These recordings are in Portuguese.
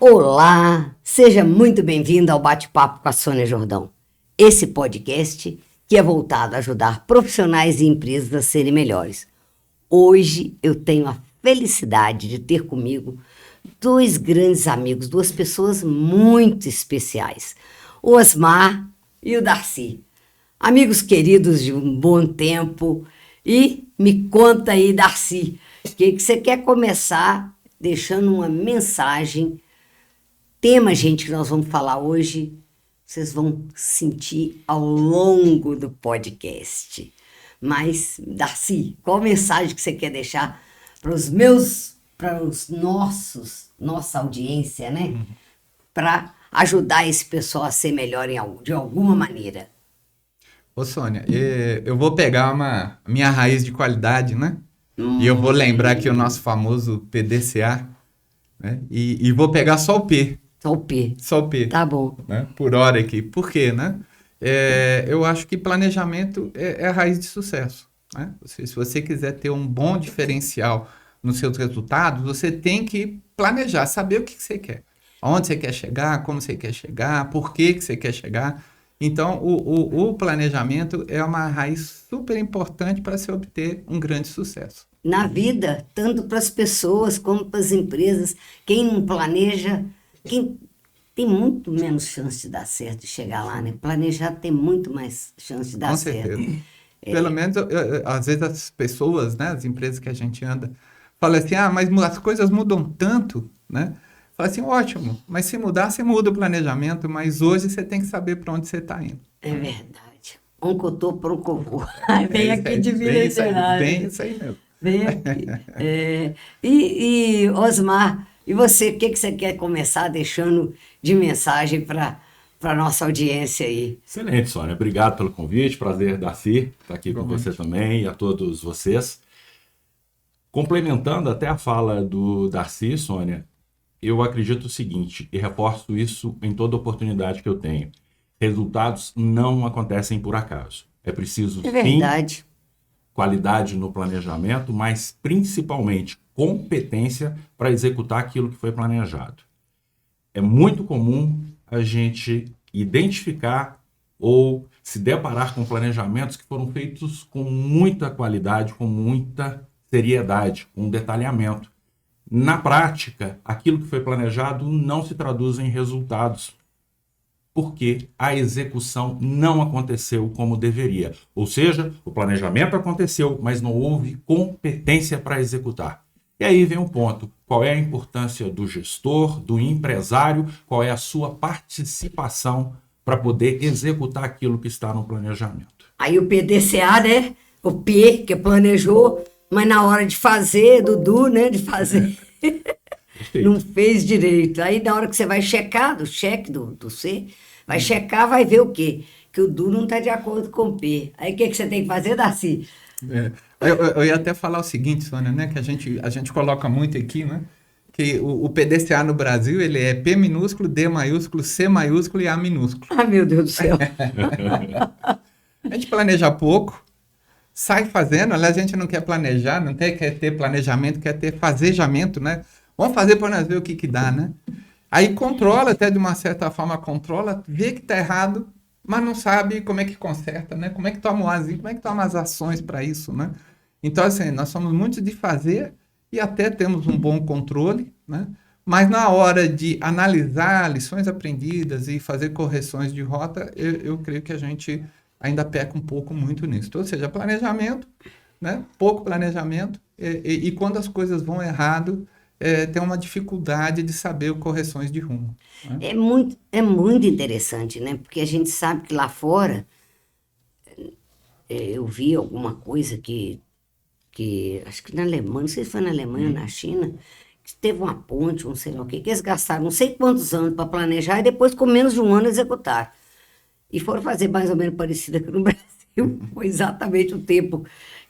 Olá, seja muito bem-vindo ao Bate-Papo com a Sônia Jordão. Esse podcast que é voltado a ajudar profissionais e empresas a serem melhores. Hoje eu tenho a felicidade de ter comigo dois grandes amigos, duas pessoas muito especiais, o Osmar e o Darcy. Amigos queridos de um bom tempo. E me conta aí, Darcy, o que você quer começar deixando uma mensagem? Tema, gente, que nós vamos falar hoje, vocês vão sentir ao longo do podcast. Mas, Darcy, qual a mensagem que você quer deixar para os nossa audiência, né? Para ajudar esse pessoal a ser melhor de alguma maneira. Ô Sônia, eu vou pegar minha raiz de qualidade, né? E eu vou lembrar aqui o nosso famoso PDCA, né? E vou pegar só o P. Só o P. Só o P. Tá bom. Né? Por hora aqui. Por quê, né? Eu acho que planejamento é a raiz de sucesso, né? Se você quiser ter um bom diferencial nos seus resultados, você tem que planejar, saber o que você quer. Onde você quer chegar, como você quer chegar, por que você quer chegar. Então, o planejamento é uma raiz super importante para se obter um grande sucesso. Na vida, tanto para as pessoas como para as empresas, quem não planeja, quem tem muito menos chance de dar certo, de chegar lá, né? Planejar tem muito mais chance de dar certo. Com certeza. Pelo menos, às vezes as pessoas, né, as empresas que a gente anda, falam assim, mas as coisas mudam tanto, né? Fala assim, ótimo, mas se mudar, você muda o planejamento, mas hoje você tem que saber para onde você está indo. É verdade. Onde eu tô, para onde eu vou. Vem aqui de Minas Gerais. Bem isso aí mesmo. Vem aqui. E Osmar, e você, o que você quer começar deixando de mensagem para a nossa audiência aí? Excelente, Sônia. Obrigado pelo convite. Prazer, Darcy, estar aqui com você também e a todos vocês. Complementando até a fala do Darcy, Sônia, eu acredito o seguinte, e reforço isso em toda oportunidade que eu tenho. Resultados não acontecem por acaso. É preciso, sim, qualidade no planejamento, mas principalmente competência para executar aquilo que foi planejado. É muito comum a gente identificar ou se deparar com planejamentos que foram feitos com muita qualidade, com muita seriedade, com detalhamento. Na prática, aquilo que foi planejado não se traduz em resultados, porque a execução não aconteceu como deveria. Ou seja, o planejamento aconteceu, mas não houve competência para executar. E aí vem um ponto. Qual é a importância do gestor, do empresário? Qual é a sua participação para poder executar aquilo que está no planejamento? Aí o PDCA, né? O P, que planejou, mas na hora de fazer, Dudu, né? De fazer, não fez direito. Aí na hora que você vai checar, do cheque do C, vai checar, vai ver o quê? Que o Du não está de acordo com o P. Aí o que você tem que fazer, Darcy? Eu ia até falar o seguinte, Sônia, né? Que a gente coloca muito aqui, né? Que o PDCA no Brasil, ele é P minúsculo, D maiúsculo, C maiúsculo e A minúsculo. Ah, meu Deus do céu. A gente planeja pouco, sai fazendo, aliás, a gente não quer planejar, quer ter planejamento, quer ter fazejamento, né? Vamos fazer para nós ver o que dá, né? Aí controla, até de uma certa forma controla, vê que está errado, mas não sabe como é que conserta, né? Como é que toma as ações para isso, né? Então, assim, nós somos muito de fazer e até temos um bom controle, né? Mas na hora de analisar lições aprendidas e fazer correções de rota, eu creio que a gente ainda peca um pouco muito nisso. Então, ou seja, planejamento, né? Pouco planejamento, e quando as coisas vão errado, tem uma dificuldade de saber correções de rumo. Né? É muito interessante, né? Porque a gente sabe que lá fora, eu vi alguma coisa que acho que na Alemanha, não sei se foi na Alemanha ou na China, que teve uma ponte, não sei lá o quê, que eles gastaram não sei quantos anos para planejar e depois com menos de um ano executaram. E foram fazer mais ou menos parecido aqui no Brasil, foi exatamente o tempo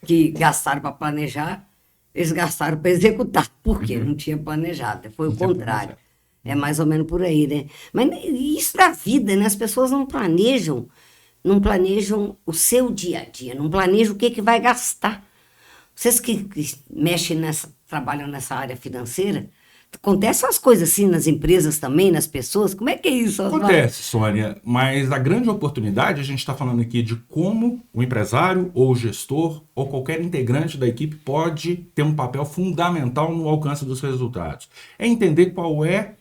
que gastaram para planejar, eles gastaram para executar, porque não tinha planejado, foi o contrário. É mais ou menos por aí, né? Mas isso da vida, né? As pessoas não planejam o seu dia a dia, não planejam o que vai gastar. Vocês que mexem trabalham nessa área financeira, Acontecem umas coisas assim nas empresas também, nas pessoas? Como é que é isso, Osmar? Acontece, Sônia, mas a grande oportunidade, a gente está falando aqui de como o empresário ou o gestor ou qualquer integrante da equipe pode ter um papel fundamental no alcance dos resultados. É entender qual é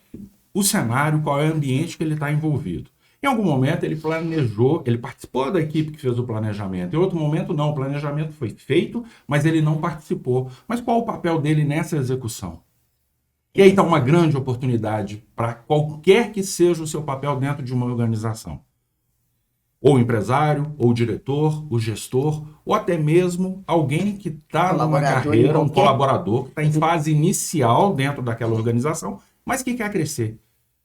o cenário, qual é o ambiente que ele está envolvido. Em algum momento ele planejou, ele participou da equipe que fez o planejamento. Em outro momento não, o planejamento foi feito, mas ele não participou. Mas qual o papel dele nessa execução? E aí está uma grande oportunidade para qualquer que seja o seu papel dentro de uma organização. Ou o empresário, ou o diretor, o gestor, ou até mesmo alguém que está numa carreira, um colaborador que está em fase inicial dentro daquela organização, mas que quer crescer.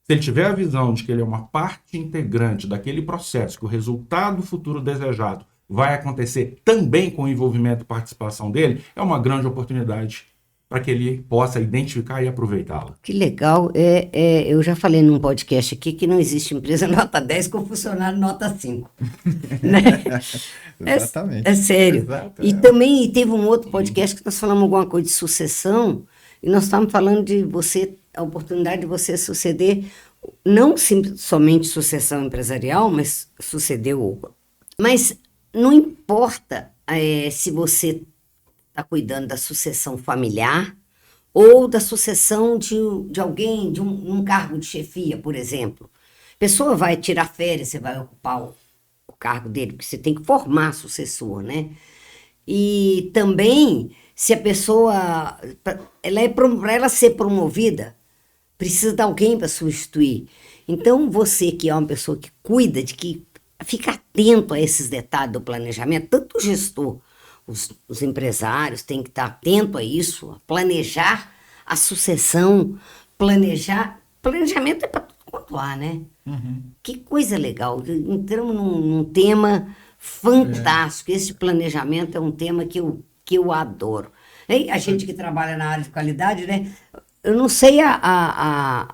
Se ele tiver a visão de que ele é uma parte integrante daquele processo, que o resultado futuro desejado vai acontecer também com o envolvimento e participação dele, é uma grande oportunidade para que ele possa identificar e aproveitá-la. Que legal. Eu já falei num podcast aqui que não existe empresa nota 10 com funcionário nota 5. Né? Exatamente. É sério. Exato, E também teve um outro podcast que nós falamos alguma coisa de sucessão, e nós estávamos falando de você, a oportunidade de você suceder, não somente sucessão empresarial, mas suceder o... Mas não importa se você está cuidando da sucessão familiar ou da sucessão de alguém, de um cargo de chefia, por exemplo. A pessoa vai tirar férias, você vai ocupar o cargo dele, porque você tem que formar sucessor, né? E também, se a pessoa, para ela ser promovida, precisa de alguém para substituir. Então, você que é uma pessoa que cuida, de que fica atento a esses detalhes do planejamento, tanto o gestor, os empresários têm que estar atentos a isso, a planejar a sucessão, planejamento é para tudo quanto lá, né? Uhum. Que coisa legal, entramos num tema fantástico, esse planejamento é um tema que eu adoro. E a gente que trabalha na área de qualidade, né? Eu não sei a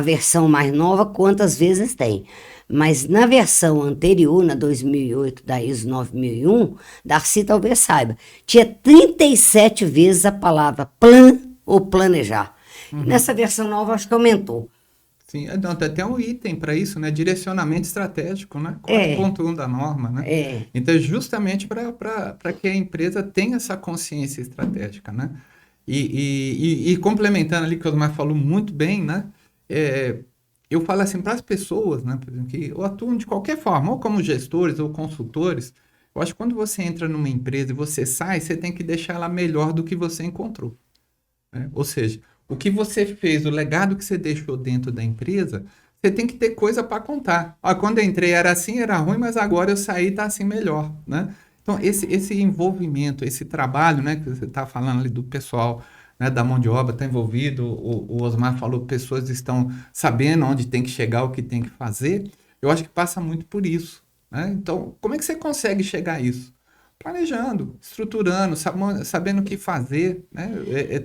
versão mais nova quantas vezes tem, mas na versão anterior, na 2008, da ISO 9001, Darcy talvez saiba, tinha 37 vezes a palavra plan ou planejar. Uhum. Nessa versão nova, acho que aumentou. Sim, não, tem até um item para isso, né? Direcionamento estratégico, né? 4.1 da norma, né? Então, justamente para que a empresa tenha essa consciência estratégica, né? E complementando ali, que o Osmar falou muito bem, né? Eu falo assim para as pessoas, né, por exemplo, que atuam de qualquer forma, ou como gestores ou consultores, eu acho que quando você entra numa empresa e você sai, você tem que deixar ela melhor do que você encontrou. Né? Ou seja, o que você fez, o legado que você deixou dentro da empresa, você tem que ter coisa para contar. Quando eu entrei era assim, era ruim, mas agora eu saí e está assim melhor. Né? Então, esse envolvimento, esse trabalho, né, que você está falando ali do pessoal, né, da mão de obra, está envolvido, o Osmar falou, pessoas estão sabendo onde tem que chegar, o que tem que fazer, eu acho que passa muito por isso. Né? Então, como é que você consegue chegar a isso? Planejando, estruturando, sabendo o que fazer, né?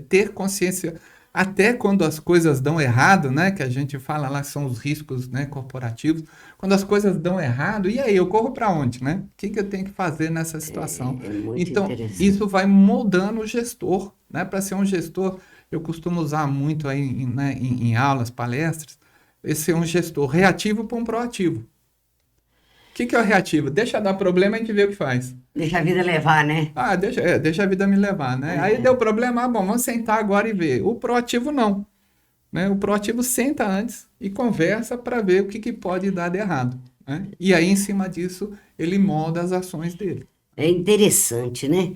Ter consciência, até quando as coisas dão errado, né, que a gente fala lá que são os riscos, né, corporativos, quando as coisas dão errado, e aí, eu corro para onde? Né? O que eu tenho que fazer nessa situação? Então, isso vai moldando o gestor. Né? Para ser um gestor, eu costumo usar muito aí, né, em aulas, palestras, esse é um gestor reativo para um proativo. O que é o reativo? Deixa dar problema e a gente vê o que faz. Deixa a vida levar, né? Deixa a vida me levar, né? Aí deu problema, bom, vamos sentar agora e ver. O proativo não. Né? O proativo senta antes e conversa para ver o que pode dar de errado. Né? E aí, em cima disso, ele molda as ações dele. É interessante, né?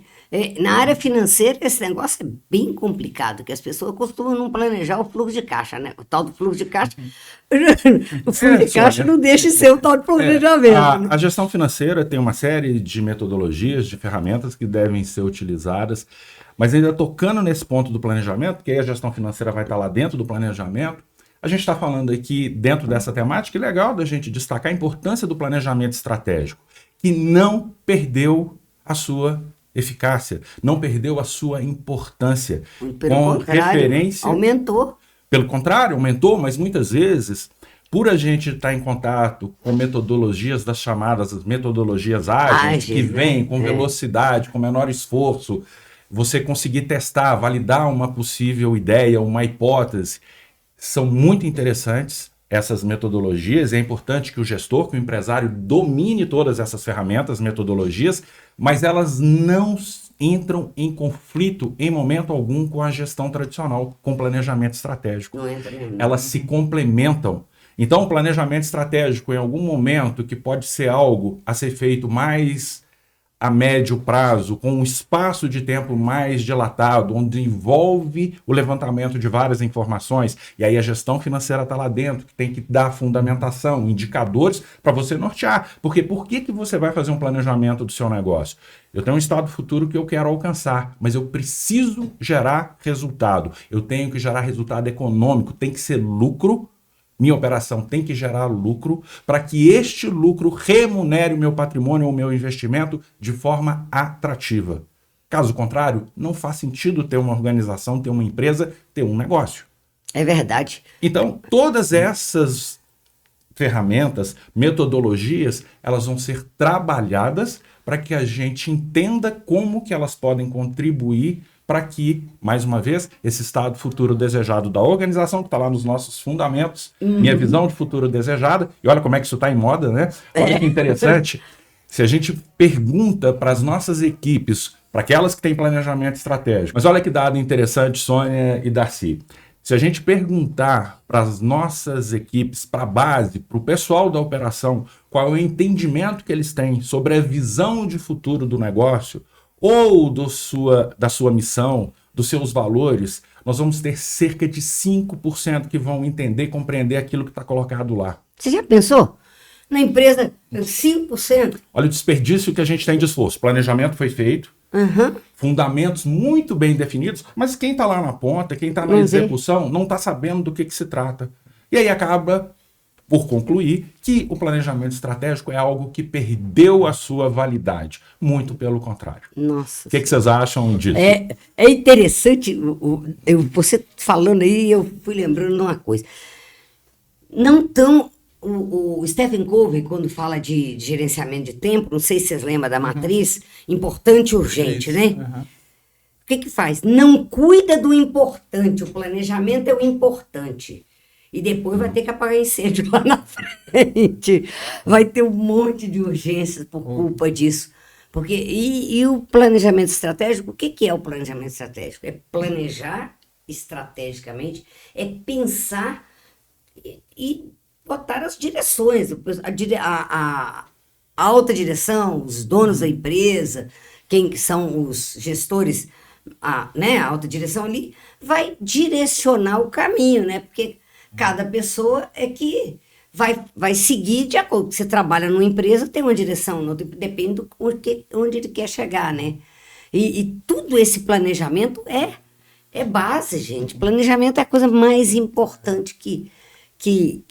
Na área financeira, esse negócio é bem complicado, que as pessoas costumam não planejar o fluxo de caixa, né? O tal do fluxo de caixa. O fluxo de caixa não deixa de ser o tal de planejamento. A gestão financeira tem uma série de metodologias, de ferramentas que devem ser utilizadas, mas ainda tocando nesse ponto do planejamento, que aí a gestão financeira vai estar lá dentro do planejamento, a gente está falando aqui dentro dessa temática, e legal da gente destacar a importância do planejamento estratégico, que não perdeu a sua eficácia, não perdeu a sua importância. Pelo contrário, aumentou. Pelo contrário, aumentou, mas muitas vezes, por a gente estar em contato com metodologias das chamadas metodologias ágeis, que vêm com velocidade, com menor esforço, você conseguir testar, validar uma possível ideia, uma hipótese. São muito interessantes essas metodologias. É importante que o gestor, que o empresário domine todas essas ferramentas, metodologias, mas elas não entram em conflito em momento algum com a gestão tradicional, com o planejamento estratégico. Não entra mesmo. Elas se complementam. Então, o planejamento estratégico, em algum momento, que pode ser algo a ser feito mais a médio prazo, com um espaço de tempo mais dilatado, onde envolve o levantamento de várias informações, e aí a gestão financeira está lá dentro, que tem que dar fundamentação, indicadores para você nortear. Porque por que você vai fazer um planejamento do seu negócio? Eu tenho um estado futuro que eu quero alcançar, mas eu preciso gerar resultado. Eu tenho que gerar resultado econômico, tem que ser lucro. Minha operação tem que gerar lucro para que este lucro remunere o meu patrimônio ou o meu investimento de forma atrativa. Caso contrário, não faz sentido ter uma organização, ter uma empresa, ter um negócio. É verdade. Então, todas essas ferramentas, metodologias, elas vão ser trabalhadas para que a gente entenda como que elas podem contribuir para que, mais uma vez, esse estado futuro desejado da organização, que está lá nos nossos fundamentos, minha visão de futuro desejada, e olha como é que isso está em moda, né? Olha que interessante. Se a gente pergunta para as nossas equipes, para aquelas que têm planejamento estratégico, mas olha que dado interessante, Sônia e Darcy. Se a gente perguntar para as nossas equipes, para a base, para o pessoal da operação, qual é o entendimento que eles têm sobre a visão de futuro do negócio, ou da sua missão, dos seus valores, nós vamos ter cerca de 5% que vão entender e compreender aquilo que está colocado lá. Você já pensou? Na empresa, 5%? Olha o desperdício que a gente tem de esforço. Planejamento foi feito, fundamentos muito bem definidos, mas quem está lá na ponta, quem está na execução, não está sabendo do que se trata. E aí acaba por concluir que o planejamento estratégico é algo que perdeu a sua validade. Muito pelo contrário. Nossa. O que vocês acham disso? É interessante, você falando aí, eu fui lembrando de uma coisa. Não tão... O Stephen Covey, quando fala de gerenciamento de tempo, não sei se vocês lembram da matriz, importante e urgente, né? O que faz? Não cuida do importante, o planejamento é o importante. E depois vai ter que apagar incêndio lá na frente. Vai ter um monte de urgências por culpa disso. Porque, e o planejamento estratégico, o que é o planejamento estratégico? É planejar estrategicamente, é pensar e botar as direções, a alta direção, os donos da empresa, quem são os gestores, a alta direção ali, vai direcionar o caminho, né? Porque cada pessoa é que vai seguir de acordo. Você trabalha numa empresa, tem uma direção, depende de onde ele quer chegar, né? E tudo esse planejamento é base, gente. Planejamento é a coisa mais importante que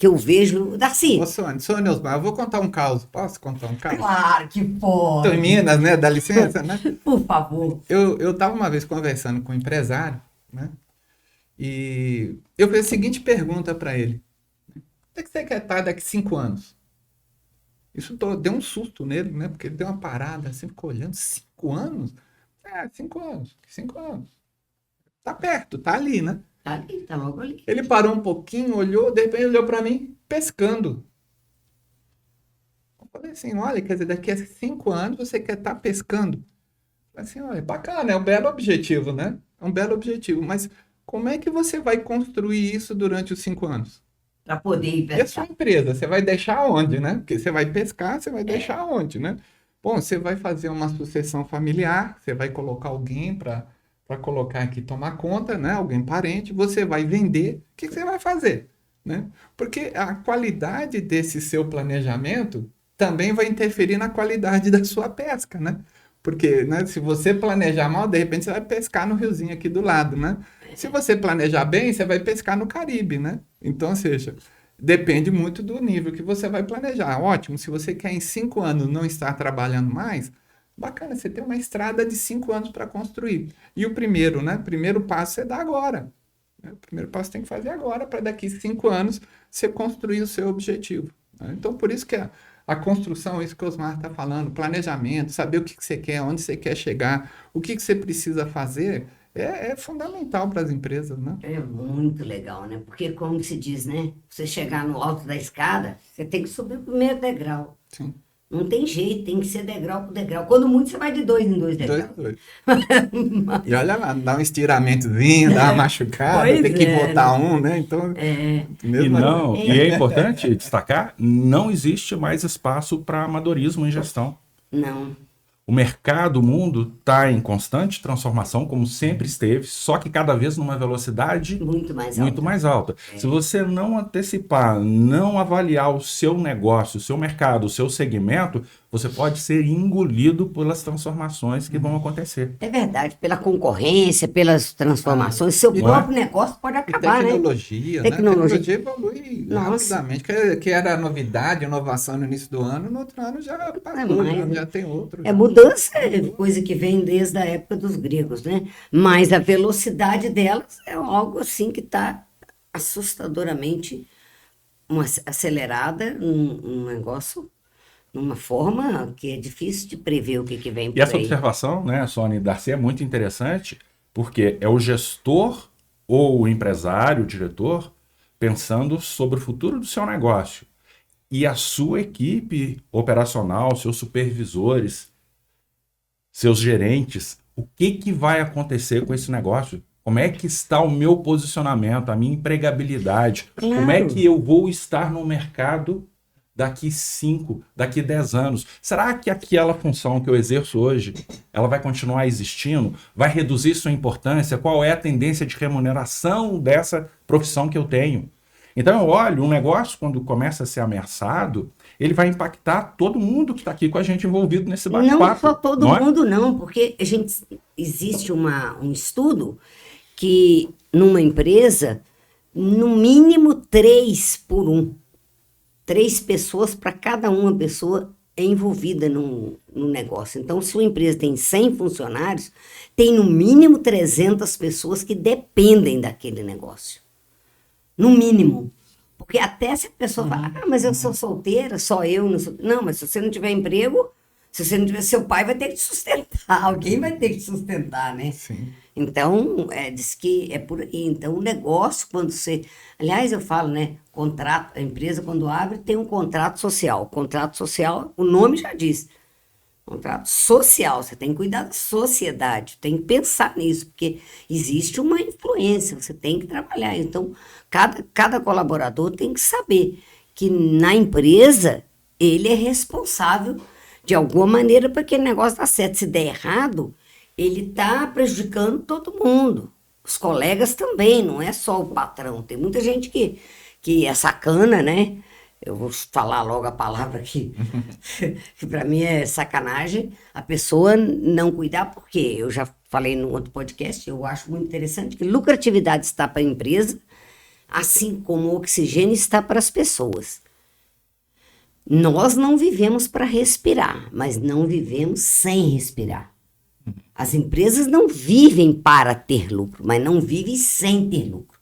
eu vejo. Darcy. Ô, Sônia Osmar, eu vou contar um caso. Posso contar um caso? Claro que pode. Estou em Minas, né? Dá licença, né? Por favor. Eu estava uma vez conversando com um empresário, né? E eu fiz a seguinte pergunta para ele. Onde é que você quer estar daqui 5 anos? Isso deu um susto nele, né? Porque ele deu uma parada assim, ficou olhando. 5 anos? 5 anos. 5 anos. Tá perto, tá ali, né? Tá ali, tá logo ali. Ele parou um pouquinho, olhou, de repente olhou para mim, pescando. Eu falei assim, olha, quer dizer, daqui a 5 anos você quer estar pescando. Eu falei assim, olha, bacana, é um belo objetivo, né? É um belo objetivo, mas como é que você vai construir isso durante os 5 anos? Para poder ir pescar. E a sua empresa, você vai deixar onde, né? Porque você vai pescar, você vai deixar onde, né? Bom, você vai fazer uma sucessão familiar, você vai colocar alguém para colocar aqui, tomar conta, né? Alguém parente, você vai vender, o que você vai fazer? Né? Porque a qualidade desse seu planejamento também vai interferir na qualidade da sua pesca, né? Porque, né, se você planejar mal, de repente você vai pescar no riozinho aqui do lado, né? Se você planejar bem, você vai pescar no Caribe, né? Então, ou seja, depende muito do nível que você vai planejar. Ótimo, se você quer em 5 anos não estar trabalhando mais, bacana, você tem uma estrada de 5 anos para construir. E o primeiro, né? Primeiro passo você dá agora. O primeiro passo tem que fazer agora, para daqui 5 anos você construir o seu objetivo. Né? Então, por isso que a construção, isso que o Osmar está falando, planejamento, saber o que você quer, onde você quer chegar, o que você precisa fazer, é fundamental para as empresas, né? É muito legal, né? Porque, como se diz, né? Você chegar no alto da escada, você tem que subir o primeiro degrau. Sim. Não tem jeito, tem que ser degrau por degrau. Quando muito, você vai de 2 em 2 degraus. Dois. E olha lá, dá um estiramentozinho, dá uma machucada, Pois tem que é, botar um, né? Então, E é importante destacar, não existe mais espaço para amadorismo em gestão. Não. O mercado, o mundo está em constante transformação, como sempre esteve, só que cada vez numa velocidade Muito mais alto. muito mais alta. Se você não antecipar, não avaliar o seu negócio, o seu mercado, o seu segmento, você pode ser engolido pelas transformações que vão acontecer. É verdade, pela concorrência, pelas transformações, seu e próprio negócio pode e acabar, né? tecnologia, né? Tecnologia. Tecnologia evolui Nossa. rapidamente. Que era novidade, inovação no início do ano, no outro ano já passou, mais, já tem outro. É mudança, é coisa que vem desde a época dos gregos, né? Mas a velocidade delas é algo assim que está assustadoramente acelerada, um negócio, numa forma que é difícil de prever o que vem por E essa aí. observação, né, Sônia e Darcy, é muito interessante, porque é o gestor ou o empresário, o diretor, pensando sobre o futuro do seu negócio. E a sua equipe operacional, seus supervisores, seus gerentes, o que vai acontecer com esse negócio? Como é que está o meu posicionamento, a minha empregabilidade? Claro. Como é que eu vou estar no mercado daqui 5, daqui 10 anos? Será que aquela função que eu exerço hoje, ela vai continuar existindo? Vai reduzir sua importância? Qual é a tendência de remuneração dessa profissão que eu tenho? Então, eu olho, um negócio, quando começa a ser ameaçado, ele vai impactar todo mundo que está aqui com a gente envolvido nesse bate-papo. Não só todo não é? mundo, não, porque existe um estudo que numa empresa, no mínimo 3 por 1. 3 pessoas para cada uma pessoa é envolvida no negócio. Então, se uma empresa tem 100 funcionários, tem no mínimo 300 pessoas que dependem daquele negócio. No mínimo. Porque até se a pessoa fala, mas eu sou solteira, só eu não sou. Não, mas se você não tiver emprego, se você não tiver, seu pai vai ter que te sustentar, alguém vai ter que te sustentar, né? Sim. Então, diz que é por aí. Então, o negócio, quando você... Aliás, eu falo, né? Contrato, a empresa, quando abre, tem um contrato social. O contrato social, o nome já diz. Contrato social, você tem que cuidar da sociedade, tem que pensar nisso, porque existe uma influência, você tem que trabalhar. Então, cada colaborador tem que saber que na empresa ele é responsável de alguma maneira para que o negócio dar certo. Se der errado, ele está prejudicando todo mundo. Os colegas também, não é só o patrão. Tem muita gente que é sacana, né? Eu vou falar logo a palavra aqui, que para mim é sacanagem, a pessoa não cuidar, porque eu já falei no outro podcast, eu acho muito interessante que lucratividade está para a empresa, assim como o oxigênio está para as pessoas. Nós não vivemos para respirar, mas não vivemos sem respirar. As empresas não vivem para ter lucro, mas não vivem sem ter lucro.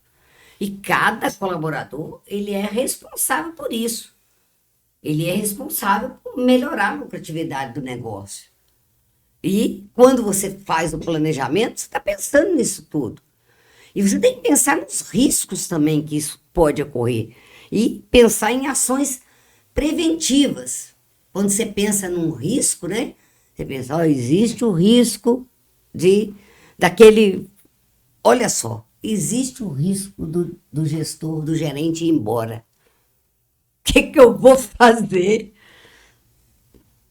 E cada colaborador, ele é responsável por isso. Ele é responsável por melhorar a lucratividade do negócio. E quando você faz o planejamento, você está pensando nisso tudo. E você tem que pensar nos riscos também que isso pode ocorrer. E pensar em ações preventivas. Quando você pensa num risco, né? Você pensa, existe o risco daquele... Olha só. Existe o risco do gestor, do gerente ir embora. O que eu vou fazer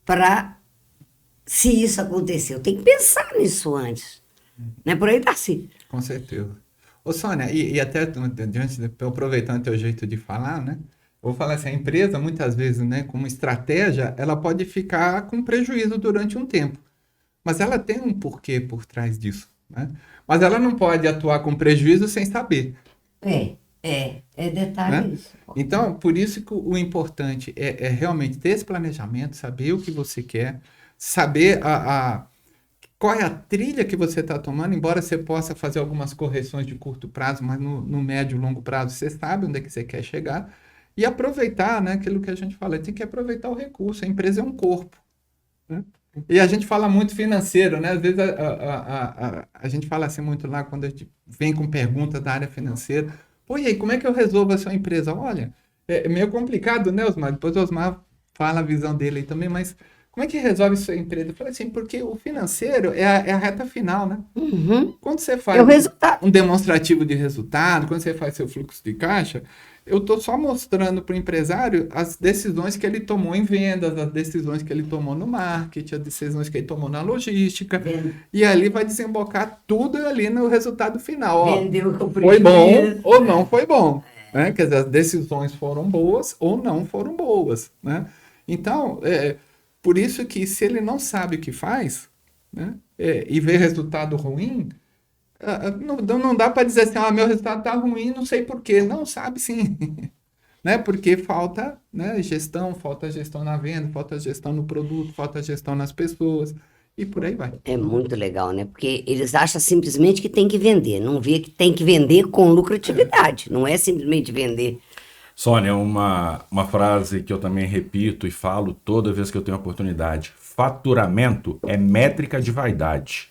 para, se isso acontecer? Eu tenho que pensar nisso antes. Não é por aí, Darcy? Com certeza. Ô, Sônia, e até aproveitando teu jeito de falar, né? Eu vou falar assim, a empresa, muitas vezes, né, como estratégia, ela pode ficar com prejuízo durante um tempo. Mas ela tem um porquê por trás disso, né? Mas ela não pode atuar com prejuízo sem saber. É detalhe Né? isso. Então, por isso que o importante é realmente ter esse planejamento, saber o que você quer, saber qual é a trilha que você está tomando, embora você possa fazer algumas correções de curto prazo, mas no médio e longo prazo você sabe onde é que você quer chegar. E aproveitar, né, aquilo que a gente fala, tem que aproveitar o recurso. A empresa é um corpo, né? E a gente fala muito financeiro, né? Às vezes a gente fala assim muito lá quando a gente vem com perguntas da área financeira. Pô, e aí, como é que eu resolvo a sua empresa? Olha, é meio complicado, né, Osmar? Depois o Osmar fala a visão dele aí também, mas como é que resolve sua empresa? Eu falei assim, porque o financeiro é a reta final, né? Uhum. Quando você É faz o resultado. um demonstrativo de resultado, quando você faz seu fluxo de caixa, eu estou só mostrando para o empresário as decisões que ele tomou em vendas, as decisões que ele tomou no marketing, as decisões que ele tomou na logística, e ali vai desembocar tudo ali no resultado final. Ó, Vendeu com foi bom prejuízo. ou não foi bom, né? Quer dizer, as decisões foram boas ou não foram boas, né? Então, por isso que se ele não sabe o que faz, né, e vê resultado ruim, não dá para dizer assim, meu resultado está ruim, não sei por quê. Não, sabe sim. Né? Porque falta, né, gestão, falta gestão na venda, falta gestão no produto, falta gestão nas pessoas e por aí vai. É muito legal, né? Porque eles acham simplesmente que tem que vender, não vê que tem que vender com lucratividade, não é simplesmente vender. Sônia, uma frase que eu também repito e falo toda vez que eu tenho oportunidade. Faturamento é métrica de vaidade.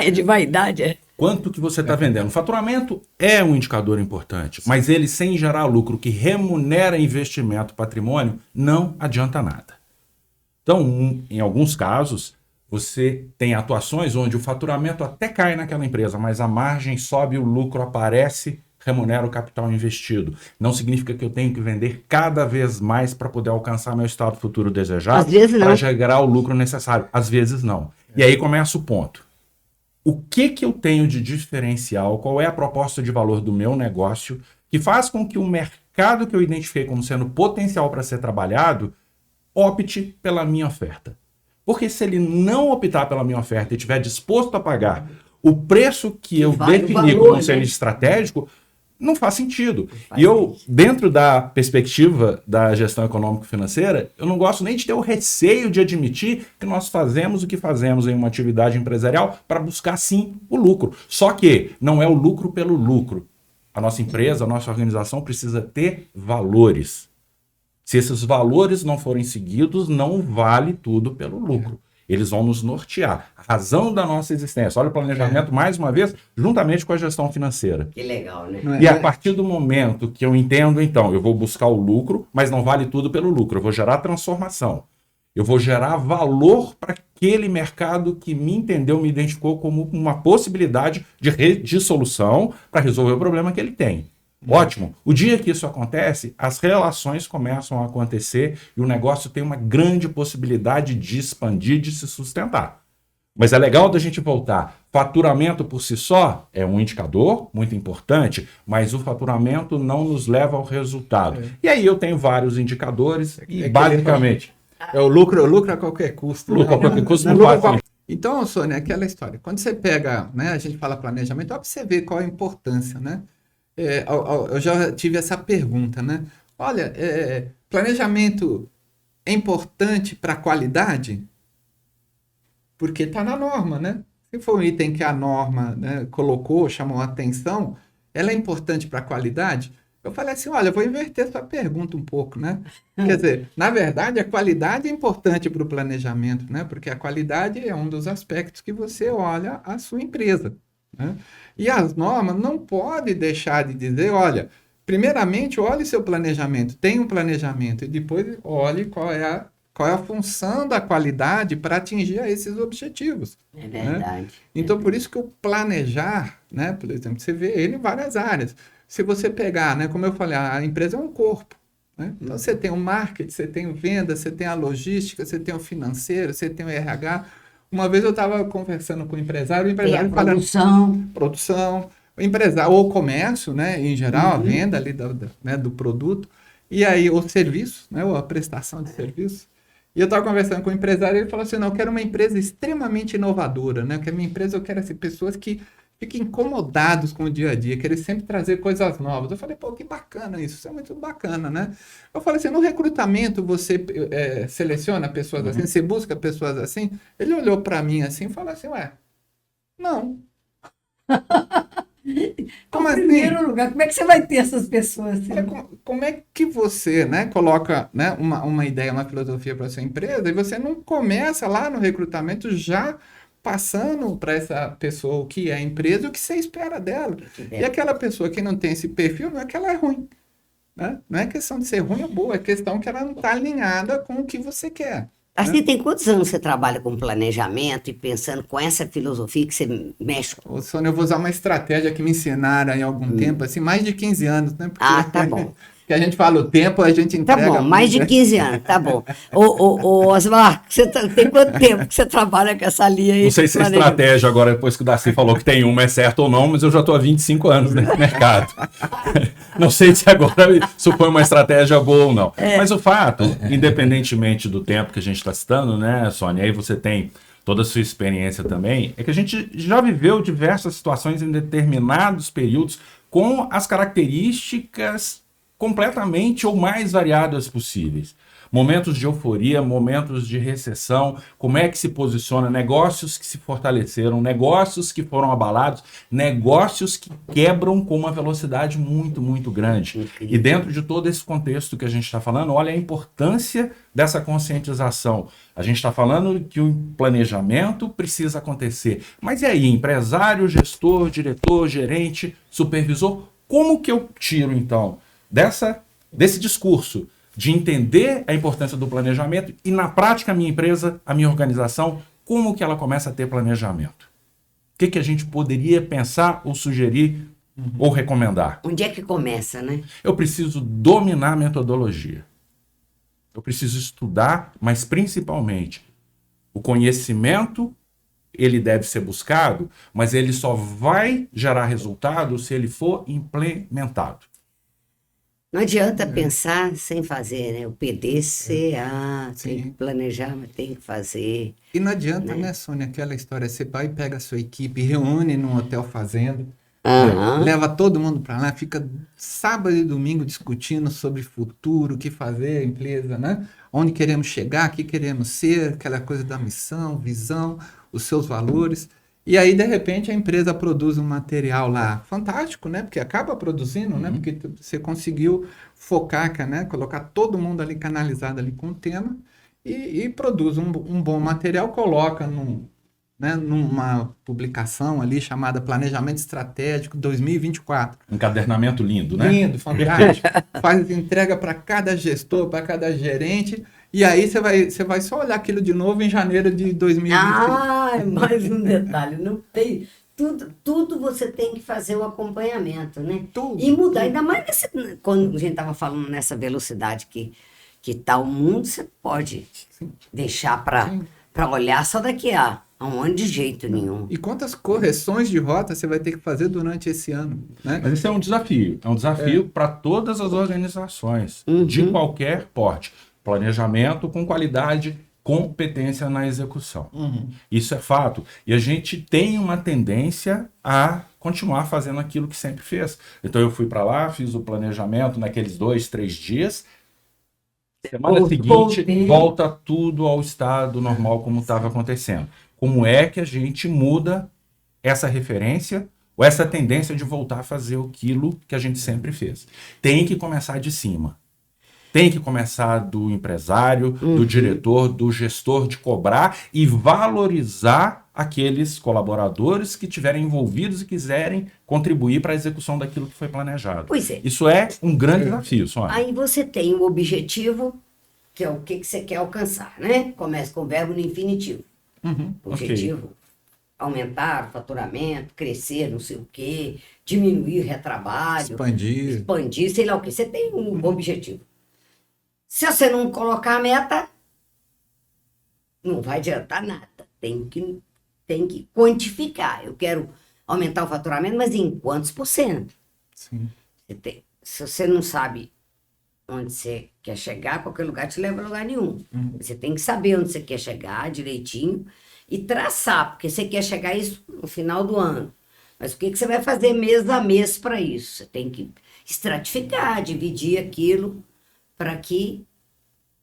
É de vaidade, é? Quanto que você está vendendo? Faturamento é um indicador importante, mas ele sem gerar lucro que remunera investimento, patrimônio, não adianta nada. Então, em alguns casos, você tem atuações onde o faturamento até cai naquela empresa, mas a margem sobe, o lucro aparece, remunera o capital investido. Não significa que eu tenho que vender cada vez mais para poder alcançar meu estado futuro desejado, Às vezes não. para gerar o lucro necessário. Às vezes não. E aí começa o ponto. O que eu tenho de diferencial? Qual é a proposta de valor do meu negócio que faz com que o mercado que eu identifiquei como sendo potencial para ser trabalhado opte pela minha oferta? Porque se ele não optar pela minha oferta e estiver disposto a pagar o preço que eu Vale o defini valor, como sendo né? estratégico, não faz sentido. faz E eu, dentro da perspectiva da gestão econômico-financeira, eu não gosto nem de ter o receio de admitir que nós fazemos o que fazemos em uma atividade empresarial para buscar, sim, o lucro. Só que não é o lucro pelo lucro. A nossa empresa, a nossa organização precisa ter valores. Se esses valores não forem seguidos, não vale tudo pelo lucro. Eles vão nos nortear. A razão da nossa existência. Olha o planejamento, mais uma vez, juntamente com a gestão financeira. Que legal, né? Não é? E a partir do momento que eu entendo, então, eu vou buscar o lucro, mas não vale tudo pelo lucro. Eu vou gerar transformação. Eu vou gerar valor para aquele mercado que me entendeu, me identificou como uma possibilidade de solução para resolver o problema que ele tem. Ótimo. O dia que isso acontece, as relações começam a acontecer e o negócio tem uma grande possibilidade de expandir, de se sustentar. Mas é legal da gente voltar. Faturamento por si só é um indicador muito importante, mas o faturamento não nos leva ao resultado. E aí eu tenho vários indicadores e basicamente... É o lucro a qualquer custo. Lucro a qualquer custo Né? não faz sentido. Então, Sônia, aquela história. Quando você pega, né, a gente fala planejamento, ó, pra você ver qual a importância, né? Eu já tive essa pergunta, né? Olha, planejamento é importante para a qualidade? Porque está na norma, né? Se for um item que a norma, né, colocou, chamou a atenção, ela é importante para a qualidade? Eu falei assim, olha, eu vou inverter essa pergunta um pouco, né? Quer dizer, na verdade, a qualidade é importante para o planejamento, né? Porque a qualidade é um dos aspectos que você olha a sua empresa, né? E as normas não podem deixar de dizer, olha, primeiramente, olhe seu planejamento, tenha um planejamento, e depois olhe qual é a função da qualidade para atingir esses objetivos. É verdade. Né? Então, por isso que o planejar, né, por exemplo, você vê ele em várias áreas. Se você pegar, né, como eu falei, a empresa é um corpo. Né? Então, você tem o marketing, você tem o venda, você tem a logística, você tem o financeiro, você tem o RH. Uma vez eu estava conversando com o empresário Tem a falando... Produção. O empresário, ou o comércio, né, em geral, a venda ali né, do produto. E aí, o serviço, né, ou a prestação de serviço. E eu estava conversando com o empresário e ele falou assim, não, eu quero uma empresa extremamente inovadora, né? Que a minha empresa, eu quero assim, pessoas que fiquem incomodados com o dia a dia, querem sempre trazer coisas novas. Eu falei, pô, que bacana isso é muito bacana, né? Eu falei assim, no recrutamento você seleciona pessoas assim, você busca pessoas assim? Ele olhou para mim assim e falou assim, ué, não. Como Em assim? primeiro lugar, como é que você vai ter essas pessoas? Assim? Como é que você, né, coloca, né, uma ideia, uma filosofia para sua empresa e você não começa lá no recrutamento já passando para essa pessoa o que é a empresa, o que você espera dela. E aquela pessoa que não tem esse perfil, não é que ela é ruim, né? Não é questão de ser ruim ou boa, é questão que ela não está alinhada com o que você quer. Assim, tem quantos anos você trabalha com planejamento e pensando com essa filosofia que você mexe com? Ô, Sônia, eu vou usar uma estratégia que me ensinaram há algum tempo, assim, mais de 15 anos, né? Porque Ah, tá bom. que a gente fala o tempo, a gente Tá entrega bom, mais de muito. 15 anos, tá bom. Ô, Osmar, tem quanto tempo que você trabalha com essa linha aí? Não sei de se a planejamento? estratégia agora, depois que o Darcy falou que tem uma, é certo ou não, mas eu já estou há 25 anos nesse mercado. Não sei se agora isso foi uma estratégia boa ou não. Mas o fato, independentemente do tempo que a gente está citando, né, Sônia, aí você tem toda a sua experiência também, é que a gente já viveu diversas situações em determinados períodos com as características completamente ou mais variadas possíveis. Momentos de euforia, momentos de recessão, como é que se posiciona, negócios que se fortaleceram, negócios que foram abalados, negócios que quebram com uma velocidade muito, muito grande. E dentro de todo esse contexto que a gente está falando, olha a importância dessa conscientização. A gente está falando que o planejamento precisa acontecer. Mas e aí, empresário, gestor, diretor, gerente, supervisor, como que eu tiro, então, desse discurso de entender a importância do planejamento e, na prática, a minha empresa, a minha organização, como que ela começa a ter planejamento? O que a gente poderia pensar ou sugerir ou recomendar? Onde é que começa, né? Eu preciso dominar a metodologia. Eu preciso estudar, mas principalmente o conhecimento, ele deve ser buscado, mas ele só vai gerar resultado se ele for implementado. Não adianta pensar sem fazer, né? O PDCA, tem Sim. que planejar, mas tem que fazer. E não adianta, né, Sônia, aquela história, você vai e pega a sua equipe, reúne num hotel fazenda, Aham. leva todo mundo para lá, fica sábado e domingo discutindo sobre futuro, o que fazer, a empresa, né? Onde queremos chegar, o que queremos ser, aquela coisa da missão, visão, os seus valores. E aí, de repente, a empresa produz um material lá fantástico, né? Porque acaba produzindo, né? Porque você conseguiu focar, né? Colocar todo mundo ali canalizado ali com o tema e produz um bom material, coloca numa publicação ali chamada Planejamento Estratégico 2024. Encadernamento lindo, né? Lindo, fantástico. Faz entrega para cada gestor, para cada gerente. E aí você vai só olhar aquilo de novo em janeiro de 2025. Ah, mais um detalhe. Não tem. Tudo você tem que fazer o acompanhamento, né? Tudo, E mudar, ainda mais quando a gente estava falando nessa velocidade que está o mundo, você pode deixar para olhar só daqui a um ano de jeito nenhum. E quantas correções de rota você vai ter que fazer durante esse ano, né? Mas isso é um desafio. É um desafio para todas as organizações, de qualquer porte. Planejamento com qualidade, competência na execução. Isso é fato. E a gente tem uma tendência a continuar fazendo aquilo que sempre fez. Então eu fui para lá, fiz o planejamento naqueles 2, 3 dias. Semana seguinte, volta tudo ao estado normal como estava acontecendo. Como é que a gente muda essa referência ou essa tendência de voltar a fazer aquilo que a gente sempre fez? Tem que começar de cima. Tem que começar do empresário, do diretor, do gestor, de cobrar e valorizar aqueles colaboradores que estiverem envolvidos e quiserem contribuir para a execução daquilo que foi planejado. Pois é. Isso é um grande desafio, Sônia. Aí você tem um objetivo, que é o que você quer alcançar, né? Começa com o verbo no infinitivo. Objetivo, aumentar o faturamento, crescer, não sei o quê, diminuir o retrabalho, expandir, sei lá o quê. Você tem um objetivo. Se você não colocar a meta, não vai adiantar nada. Tem que quantificar. Eu quero aumentar o faturamento, mas em quantos por cento? Sim. Se você não sabe onde você quer chegar, qualquer lugar te leva a lugar nenhum. Você tem que saber onde você quer chegar direitinho e traçar, porque você quer chegar a isso no final do ano. Mas o que você vai fazer mês a mês para isso? Você tem que estratificar, dividir aquilo para que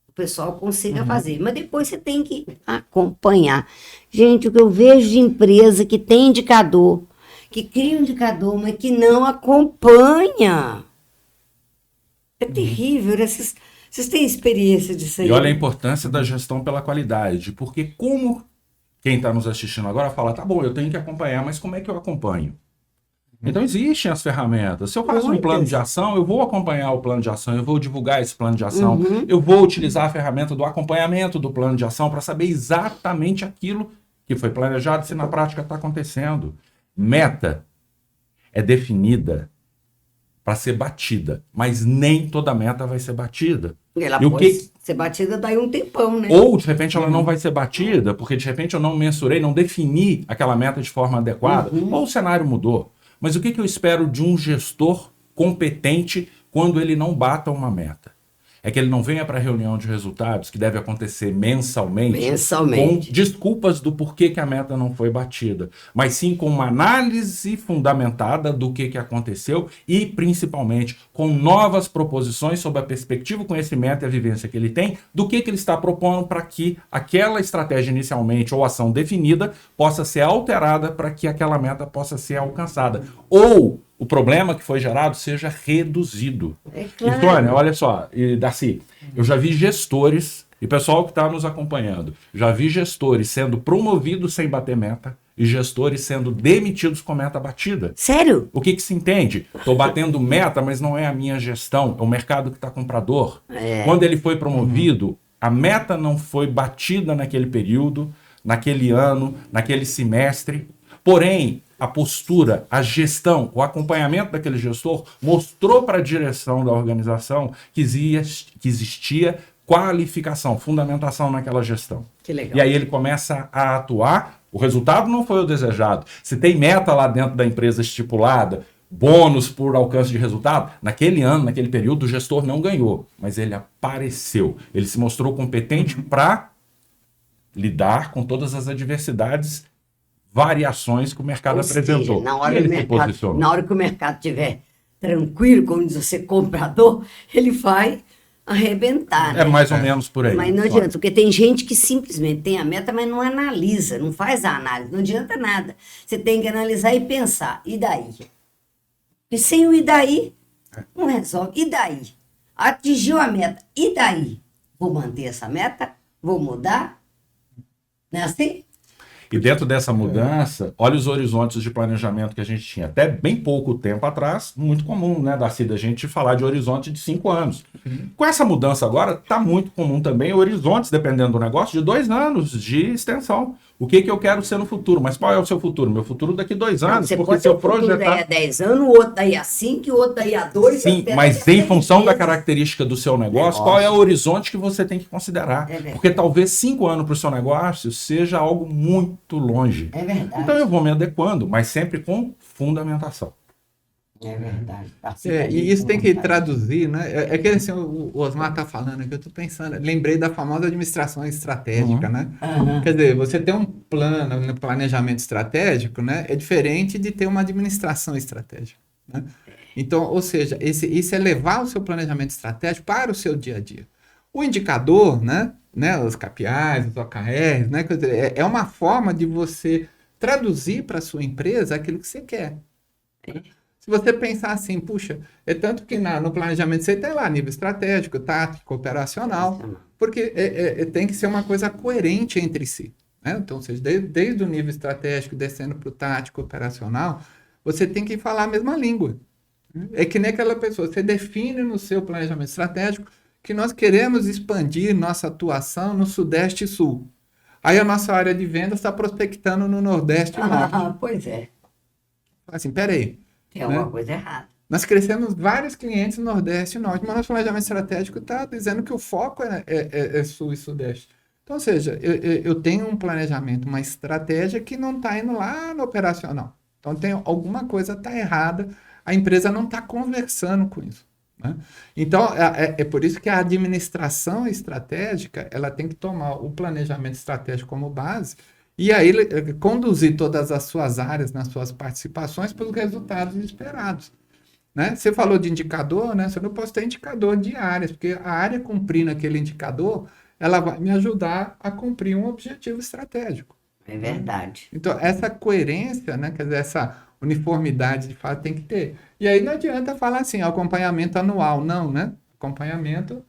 o pessoal consiga fazer. Mas depois você tem que acompanhar. Gente, o que eu vejo de empresa que tem indicador, que cria um indicador, mas que não acompanha. É terrível. Vocês têm experiência disso aí? E olha a importância da gestão pela qualidade, porque como quem está nos assistindo agora fala, tá bom, eu tenho que acompanhar, mas como é que eu acompanho? Então existem as ferramentas. Se eu faço um plano de ação, eu vou acompanhar o plano de ação, eu vou divulgar esse plano de ação, eu vou utilizar a ferramenta do acompanhamento do plano de ação para saber exatamente aquilo que foi planejado, se na prática está acontecendo. Meta é definida para ser batida, mas nem toda meta vai ser batida. Ela E o pode que... ser batida daí um tempão, né? Ou, de repente, ela não vai ser batida, porque, de repente, eu não mensurei, não defini aquela meta de forma adequada, ou o cenário mudou. Mas o que eu espero de um gestor competente quando ele não bata uma meta? É que ele não venha para a reunião de resultados, que deve acontecer mensalmente, com desculpas do porquê que a meta não foi batida, mas sim com uma análise fundamentada do que aconteceu e, principalmente, com novas proposições sobre a perspectiva, o conhecimento e a vivência que ele tem, do que ele está propondo para que aquela estratégia inicialmente ou ação definida possa ser alterada para que aquela meta possa ser alcançada. Ou o problema que foi gerado seja reduzido. É claro. E, Sônia, olha só, e Darcy, eu já vi gestores, e pessoal que está nos acompanhando, já vi gestores sendo promovidos sem bater meta e gestores sendo demitidos com meta batida. Sério? O que se entende? Estou batendo meta, mas não é a minha gestão, é o mercado que está comprador. Quando ele foi promovido, a meta não foi batida naquele período, naquele ano, naquele semestre. Porém, a postura, a gestão, o acompanhamento daquele gestor mostrou para a direção da organização que existia qualificação, fundamentação naquela gestão. Que legal. E aí ele começa a atuar, o resultado não foi o desejado. Se tem meta lá dentro da empresa estipulada, bônus por alcance de resultado, naquele ano, naquele período, o gestor não ganhou, mas ele apareceu. Ele se mostrou competente para lidar com todas as adversidades, variações que o mercado apresentou. Na hora que o mercado estiver tranquilo, como diz você, comprador, ele vai arrebentar. É mais ou menos por aí. Mas não adianta, porque tem gente que simplesmente tem a meta, mas não analisa, não faz a análise, não adianta nada. Você tem que analisar e pensar, e daí? E sem o e daí, não resolve. E daí? Atingiu a meta, e daí? Vou manter essa meta? Vou mudar? Não é assim? E dentro dessa mudança, olha os horizontes de planejamento que a gente tinha. Até bem pouco tempo atrás, muito comum, né, Darcy, da gente falar de horizonte de 5 anos. Com essa mudança agora, está muito comum também horizontes, dependendo do negócio, de 2 anos de extensão. O que eu quero ser no futuro? Mas qual é o seu futuro? Meu futuro daqui 2 anos. Você porque pode se ter eu o futuro projetar... daí a 10 anos, o outro daí a 5, e o outro daí a 2. Sim, mas em função da característica do seu negócio, qual é o horizonte que você tem que considerar? Porque talvez 5 anos para o seu negócio seja algo muito longe. É verdade. Então eu vou me adequando, mas sempre com fundamentação. É verdade. E isso tem que traduzir, né? É que assim, o Osmar está falando que eu estou pensando, lembrei da famosa administração estratégica, né? Quer dizer, você ter um plano, um planejamento estratégico, né? É diferente de ter uma administração estratégica, né? Então, ou seja, isso é levar o seu planejamento estratégico para o seu dia a dia. O indicador, né? Os KPIs, os OKRs, né? Quer dizer, é uma forma de você traduzir para a sua empresa aquilo que você quer. Né? Se você pensar assim, puxa, é tanto que no planejamento você tem lá nível estratégico, tático, operacional, porque tem que ser uma coisa coerente entre si. Né? Então, ou seja, desde o nível estratégico, descendo para o tático, operacional, você tem que falar a mesma língua. É que nem aquela pessoa, você define no seu planejamento estratégico que nós queremos expandir nossa atuação no Sudeste e Sul. Aí a nossa área de vendas está prospectando no Nordeste e Norte. Pois é. Assim, peraí. Tem alguma coisa errada. Nós crescemos vários clientes no Nordeste e Norte, mas nosso planejamento estratégico está dizendo que o foco é Sul e Sudeste. Então, ou seja, eu tenho um planejamento, uma estratégia que não está indo lá no operacional. Então, tem alguma coisa está errada, a empresa não está conversando com isso. Né? Então, é por isso que a administração estratégica ela tem que tomar o planejamento estratégico como base e aí conduzir todas as suas áreas nas suas participações para os resultados esperados. Né? Você falou de indicador, né? Você não pode ter indicador de áreas, porque a área cumprindo aquele indicador, ela vai me ajudar a cumprir um objetivo estratégico. É verdade. Então, essa coerência, né? Quer dizer, uniformidade de fato tem que ter. E aí não adianta falar assim, acompanhamento anual, não, né? Acompanhamento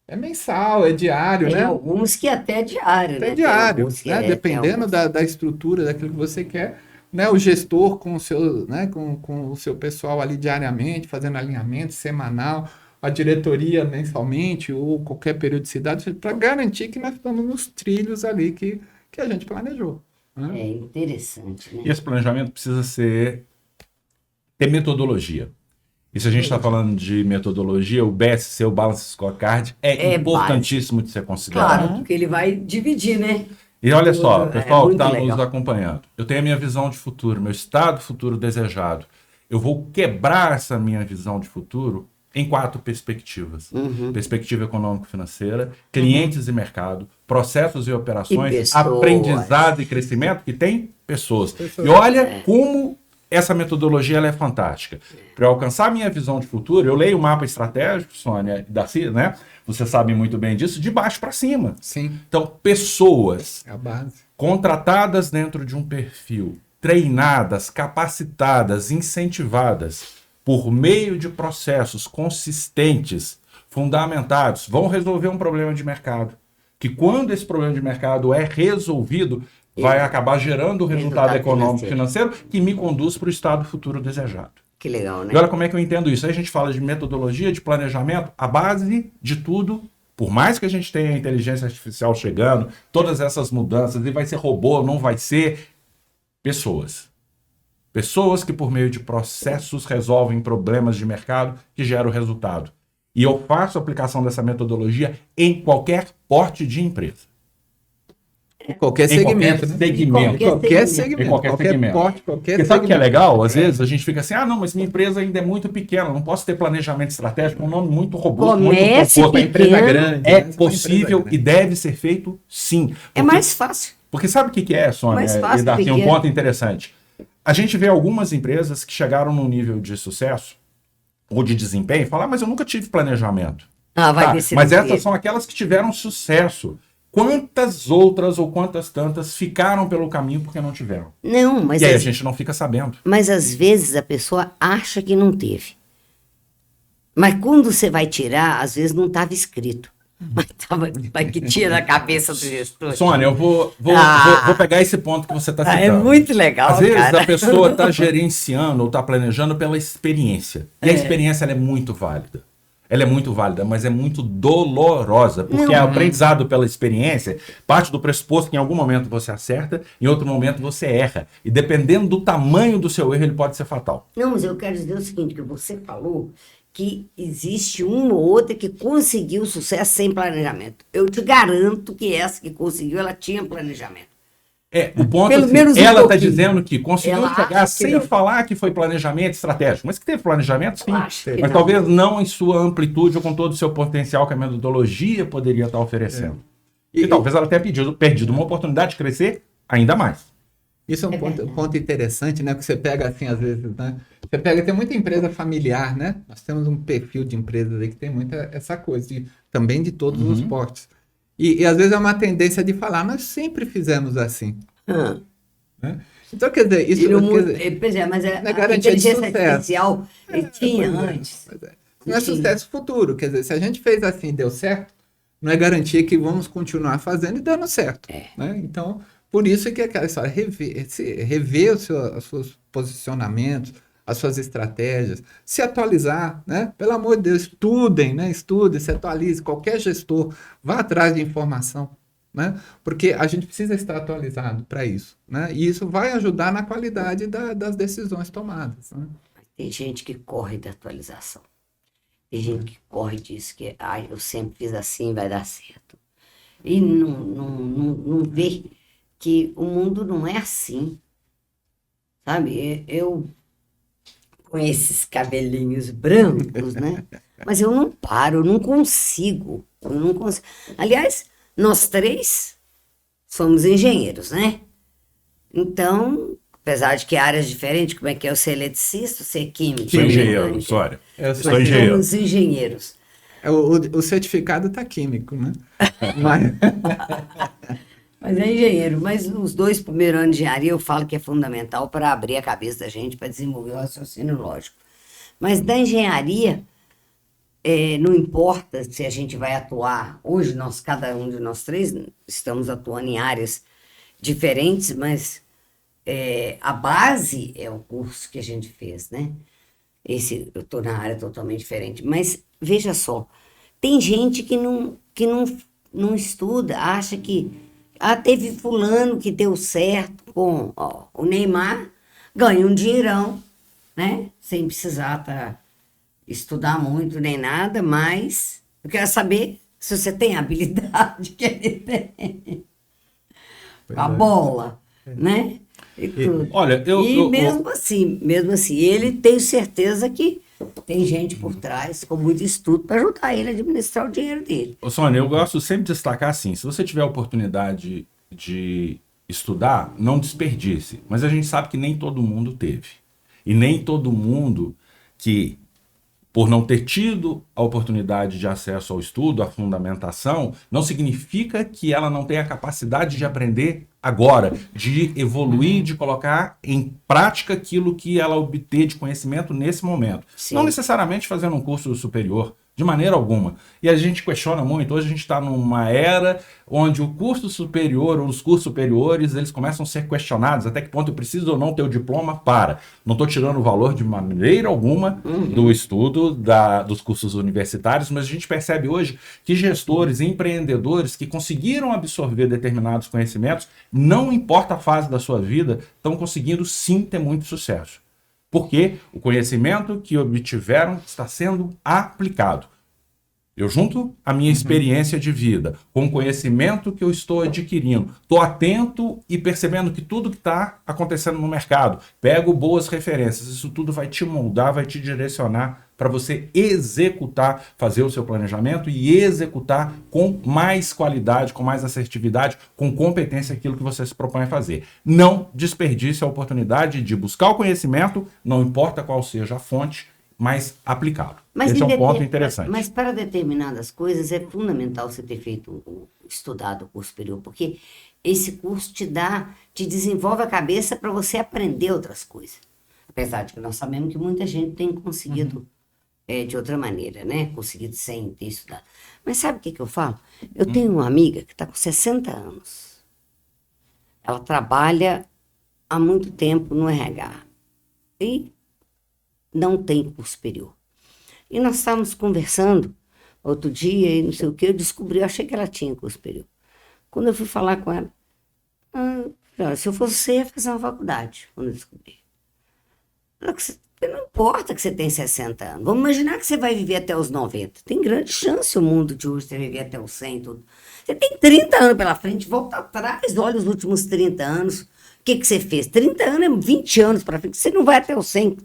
é mensal, é diário, Tem né? alguns que até diário, É né? Tem diário, alguns que né? tem Dependendo alguns. da estrutura, daquilo que você quer, né? O gestor com o seu, né? com o seu pessoal ali diariamente, fazendo alinhamento semanal, a diretoria mensalmente ou qualquer periodicidade, para garantir que nós estamos nos trilhos ali que a gente planejou, né? É interessante, né? E esse planejamento precisa ter metodologia. E se a gente está falando de metodologia, o BSC, o Balance Scorecard, é É importantíssimo de ser considerado. Claro, porque ele vai dividir, né? E olha só, Tudo, pessoal que muito está nos legal. acompanhando, eu tenho a minha visão de futuro, meu estado futuro desejado. Eu vou quebrar essa minha visão de futuro em 4 perspectivas. Perspectiva econômico-financeira, clientes e mercado, processos e operações, E pessoas. aprendizado e crescimento, que tem pessoas. Pessoas. E olha como essa metodologia ela é fantástica. Para eu alcançar a minha visão de futuro, eu leio o mapa estratégico, Sônia e Darcy, né? Vocês sabem muito bem disso, de baixo para cima. Sim, Então, pessoas é a base. contratadas dentro de um perfil, treinadas, capacitadas, incentivadas por meio de processos consistentes, fundamentados, vão resolver um problema de mercado. Que quando esse problema de mercado é resolvido, vai acabar gerando o resultado econômico financeiro que me conduz para o estado futuro desejado. Que legal, né? E olha como é que eu entendo isso. Aí a gente fala de metodologia, de planejamento, a base de tudo, por mais que a gente tenha a inteligência artificial chegando, todas essas mudanças, e vai ser robô, não vai ser, pessoas. Pessoas que por meio de processos resolvem problemas de mercado que geram resultado. E eu faço a aplicação dessa metodologia em qualquer porte de empresa. Em qualquer Em segmento, qualquer né? segmento. Qualquer Em segmento, qualquer qualquer segmento. porte, qualquer Porque sabe o que é segmento. legal? Às vezes a gente fica assim, não, mas minha empresa ainda é muito pequena, não posso ter planejamento estratégico, um nome muito robusto, muito Comece proposto. pequeno. Empresa grande. É né? possível Empresa e deve ser feito sim. É mais fácil. Porque sabe o que é, Sônia? Mais fácil E Darcy, um pequeno. ponto interessante. A gente vê algumas empresas que chegaram num nível de sucesso ou de desempenho e falam, mas eu nunca tive planejamento. Ah, vai Tá, ver se mas não essas teve. são aquelas que tiveram sucesso. Quantas outras ou quantas tantas ficaram pelo caminho porque não tiveram? Não, mas, E aí a às, gente não fica sabendo. mas às vezes a pessoa acha que não teve. Mas quando você vai tirar, às vezes não estava escrito. Mas vai que tira a cabeça do gestor. Sônia, eu vou Ah. vou pegar esse ponto que você está citando. É muito legal, Às vezes cara. a pessoa está gerenciando ou está planejando pela experiência. E a experiência ela é muito válida. Ela é muito válida, mas é muito dolorosa. Porque Não. o aprendizado pela experiência parte do pressuposto que em algum momento você acerta, em outro momento você erra. E dependendo do tamanho do seu erro, ele pode ser fatal. Não, mas eu quero dizer o seguinte, que você falou que existe uma ou outra que conseguiu sucesso sem planejamento. Eu te garanto que essa que conseguiu, ela tinha planejamento. O ponto Pelo assim, menos um ela está pouquinho. dizendo que conseguiu Ela chegar acha que sem não. falar que foi planejamento estratégico, mas que teve planejamento, sim. Eu acho que Mas não. talvez não em sua amplitude ou com todo o seu potencial que a metodologia poderia estar oferecendo. E talvez ela tenha perdido uma oportunidade de crescer ainda mais. Isso é um ponto interessante, né? Que você pega assim, às vezes, né? Você pega, tem muita empresa familiar, né? Nós temos um perfil de empresas aí que tem muita essa coisa, também de todos os portes. E às vezes é uma tendência de falar, nós sempre fizemos assim. Ah. Né? Então, quer dizer, isso E no mundo, quer dizer, pois é, mas não é a garantia de inteligência sucesso. artificial tinha pois é, antes. pois é. Não é sucesso futuro. Quer dizer, se a gente fez assim e deu certo, não é garantia que vamos continuar fazendo e dando certo. Né? Então, por isso que é aquela história, rever os seus posicionamentos, as suas estratégias, se atualizar, né? Pelo amor de Deus, estudem, né? Estudem, se atualize. Qualquer gestor, vá atrás de informação. Né? Porque a gente precisa estar atualizado para isso, né? E isso vai ajudar na qualidade das decisões tomadas. Né? Tem gente que corre da atualização. Tem gente que corre disso, que eu sempre fiz assim, vai dar certo. E não vê que o mundo não é assim. Sabe? Eu com esses cabelinhos brancos, né? Mas eu não paro, eu não consigo. Aliás, nós três somos engenheiros, né? Então, apesar de que áreas diferentes, como é que é? Eu ser eletricista, você químico. Sou engenheiro, mecânico. Sônia. Eu Nós sou engenheiro. somos Mas é engenheiro. Mas os 2 primeiros anos de engenharia eu falo que é fundamental para abrir a cabeça da gente, para desenvolver o raciocínio lógico. Mas da engenharia, não importa se a gente vai atuar. Hoje, cada um de nós 3 estamos atuando em áreas diferentes, mas a base é o curso que a gente fez, né? Eu estou na área totalmente diferente. Mas veja só, tem gente que não estuda, acha que teve fulano que deu certo com o Neymar, ganha um dinheirão, né? Sem precisar estudar muito nem nada, mas eu quero saber se você tem a habilidade que ele tem. A bola, né? E tudo. Olha, mesmo assim, ele tem certeza que tem gente por trás com muito estudo para ajudar ele a administrar o dinheiro dele. Sônia, eu gosto sempre de destacar assim, se você tiver a oportunidade de estudar, não desperdice. Mas a gente sabe que nem todo mundo teve. E nem todo mundo que, por não ter tido a oportunidade de acesso ao estudo, à fundamentação, não significa que ela não tenha a capacidade de aprender agora, de evoluir, de colocar em prática aquilo que ela obter de conhecimento nesse momento. Sim. Não necessariamente fazendo um curso superior, de maneira alguma. E a gente questiona muito, hoje a gente está numa era onde o curso superior, ou os cursos superiores, eles começam a ser questionados, até que ponto eu preciso ou não ter o diploma para. Não estou tirando o valor de maneira alguma do estudo dos cursos universitários, mas a gente percebe hoje que gestores e empreendedores que conseguiram absorver determinados conhecimentos, não importa a fase da sua vida, estão conseguindo sim ter muito sucesso. Porque o conhecimento que obtiveram está sendo aplicado. Eu junto a minha experiência de vida com o conhecimento que eu estou adquirindo, estou atento e percebendo que tudo que está acontecendo no mercado, pego boas referências, isso tudo vai te moldar, vai te direcionar para você executar, fazer o seu planejamento e executar com mais qualidade, com mais assertividade, com competência aquilo que você se propõe a fazer. Não desperdice a oportunidade de buscar o conhecimento, não importa qual seja a fonte, mas aplicá-lo. Esse é um ponto interessante. Mas para determinadas coisas é fundamental você ter estudado o curso superior, porque esse curso te desenvolve a cabeça para você aprender outras coisas. Apesar de que nós sabemos que muita gente tem conseguido de outra maneira, né? Conseguido sem ter estudado. Mas sabe o que eu falo? Eu tenho uma amiga que está com 60 anos. Ela trabalha há muito tempo no RH. E não tem curso superior. E nós estávamos conversando outro dia e não sei o que, eu achei que ela tinha curso superior. Quando eu fui falar com ela, se eu fosse você, ia fazer uma faculdade, quando eu descobri. Não importa que você tem 60 anos, vamos imaginar que você vai viver até os 90. Tem grande chance o mundo de hoje você viver até os 100. Tudo. Você tem 30 anos pela frente, volta atrás, olha os últimos 30 anos. O que você fez? 30 anos é 20 anos para frente. Você não vai até os 100,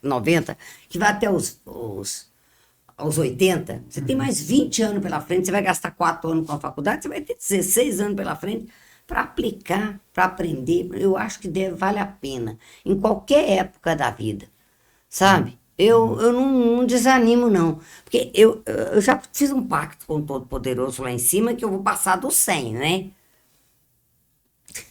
90, que vai até os 80. Você tem mais 20 anos pela frente. Você vai gastar 4 anos com a faculdade, você vai ter 16 anos pela frente para aplicar, para aprender. Eu acho que vale a pena, em qualquer época da vida, sabe? Eu não desanimo, não. Porque eu já fiz um pacto com o Todo-Poderoso lá em cima que eu vou passar dos 100, né?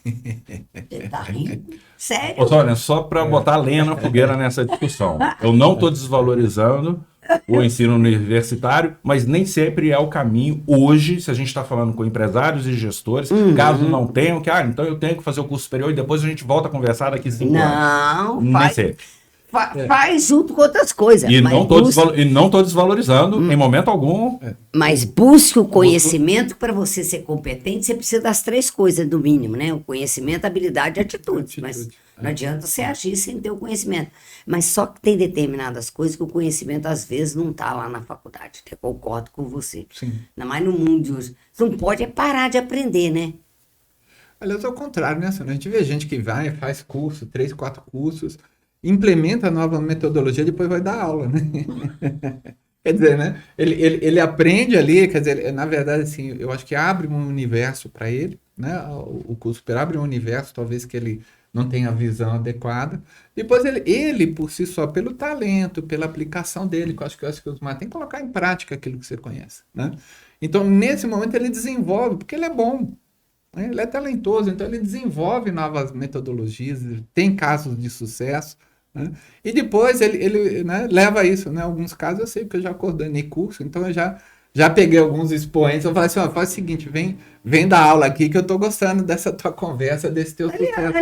Você tá rindo? Sério? Olha, só para botar lenha na fogueira nessa discussão. Eu não estou desvalorizando o ensino universitário, mas nem sempre é o caminho hoje, se a gente está falando com empresários e gestores, caso não tenham, então eu tenho que fazer o curso superior e depois a gente volta a conversar daqui 5 anos. Nem sempre. Faz junto com outras coisas. E não estou desvalorizando em momento algum. Mas busque o conhecimento. Para você ser competente, você precisa das 3 coisas, no mínimo, né? O conhecimento, a habilidade e a atitude. Mas não adianta você agir sem ter o conhecimento. Mas só que tem determinadas coisas que o conhecimento, às vezes, não está lá na faculdade. Eu concordo com você. Sim. Ainda mais no mundo de hoje. Você não pode parar de aprender, né? Aliás, ao contrário, né? A gente vê gente que vai, faz curso, 3, 4 cursos, implementa a nova metodologia, depois vai dar aula, né? Quer dizer, né? Ele aprende ali, quer dizer, na verdade, assim, eu acho que abre um universo para ele, né? O curso superior abre um universo, talvez que ele não tenha a visão adequada. Depois ele por si só, pelo talento, pela aplicação dele, que eu acho que o Osmar tem que colocar em prática aquilo que você conhece, né? Então, nesse momento, ele desenvolve, porque ele é bom. né? Ele é talentoso, então ele desenvolve novas metodologias, tem casos de sucesso, né? E depois ele, né, leva isso, né? Alguns casos eu sei porque eu já coordenei curso, então eu já peguei alguns expoentes, eu falei assim, ó, faz o seguinte, vem dar aula aqui que eu tô gostando dessa tua conversa, desse teu sucesso,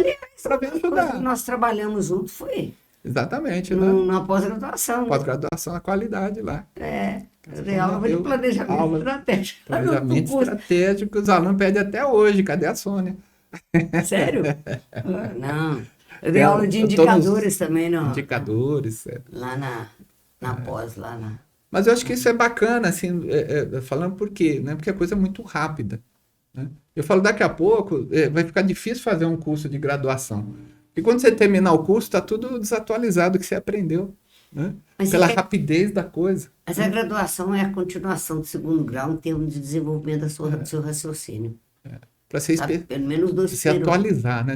para me ajudar. Nós trabalhamos juntos, foi Exatamente, né? na pós-graduação. Pós-graduação, a qualidade lá. Eu dei aula de planejamento estratégico. Planejamento estratégico, os alunos pedem até hoje, cadê a Sônia? Sério? Não. Eu dei aula de indicadores também, não. Indicadores, Lá na pós, lá na... Mas eu acho que isso é bacana, assim, falando por quê? Né? Porque a coisa é muito rápida. Né? Eu falo, daqui a pouco vai ficar difícil fazer um curso de graduação. Porque quando você terminar o curso, está tudo desatualizado que você aprendeu. Né? Pela rapidez da coisa. Essa graduação é a continuação do segundo grau em termos de desenvolvimento do seu raciocínio. Para você pelo menos 2 se atualizar, né?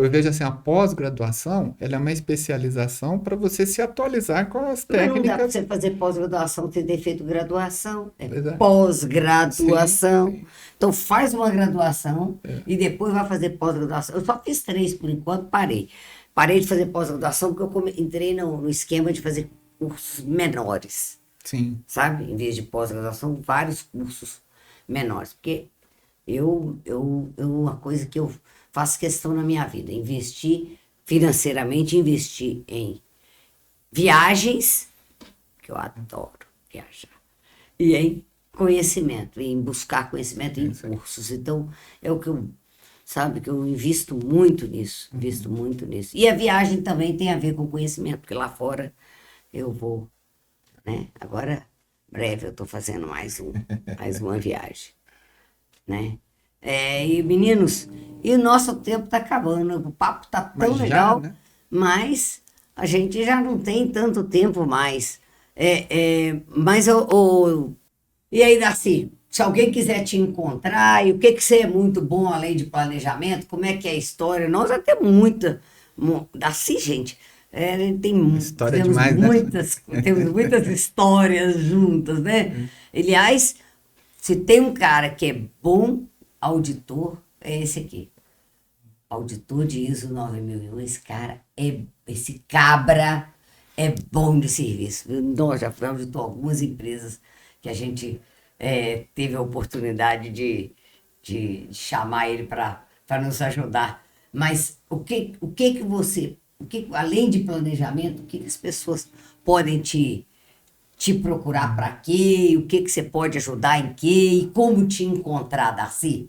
Eu vejo assim, a pós-graduação, ela é uma especialização para você se atualizar com as técnicas. Mas não dá para você fazer pós-graduação sem ter feito graduação. Exato. Pós-graduação. Sim. Então faz uma graduação e depois vai fazer pós-graduação. Eu só fiz 3 por enquanto, parei. Parei de fazer pós-graduação porque eu entrei no esquema de fazer cursos menores. Sim. Sabe? Em vez de pós-graduação, vários cursos menores. Porque uma coisa que eu faço questão na minha vida, investir financeiramente, investir em viagens, que eu adoro viajar, e em conhecimento, em buscar conhecimento em cursos. Então, é o que eu, sabe, que eu invisto muito nisso, E a viagem também tem a ver com conhecimento, porque lá fora eu vou, né? Agora, breve, eu estou fazendo mais uma viagem. Né? E meninos, e o nosso tempo está acabando, o papo está tão legal, né? Mas a gente já não tem tanto tempo mais. Mas e aí, Darcy, se alguém quiser te encontrar, e o que você é muito bom além de planejamento, como é que é a história? Nós já temos muita. Darcy, gente, história demais, temos muitas histórias juntas, né? Aliás, se tem um cara que é bom auditor, é esse aqui. Auditor de ISO 9001. Esse cabra é bom de serviço. Nós já auditou algumas empresas que a gente teve a oportunidade de chamar ele para nos ajudar. Mas o que você, além de planejamento, o que as pessoas podem te procurar para quê? O que você pode ajudar em quê? E como te encontrar, Darcy?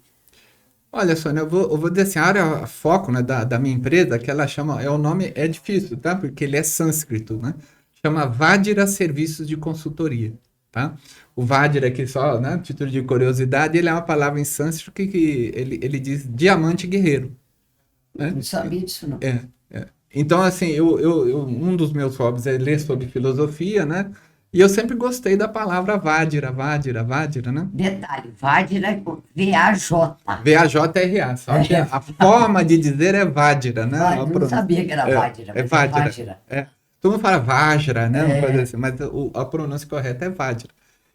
Olha, Sônia, eu vou dizer assim, a área foco, né, da minha empresa, que ela chama, o nome é difícil, tá? Porque ele é sânscrito, né? Chama Vadira Serviços de Consultoria, tá? O Vadira aqui só, né, título de curiosidade, ele é uma palavra em sânscrito que ele diz diamante guerreiro. Né? Não sabia disso, não. Então, assim, um dos meus hobbies é ler sobre filosofia, né? E eu sempre gostei da palavra Vadira, né? Detalhe, Vadira é com V-A-J. V-A-J-R-A, só que a forma de dizer é Vadira, né? Eu não sabia que era Vadira. Vadira. Todo mundo fala Vajra, né? Uma coisa assim, mas a pronúncia correta é Vadira.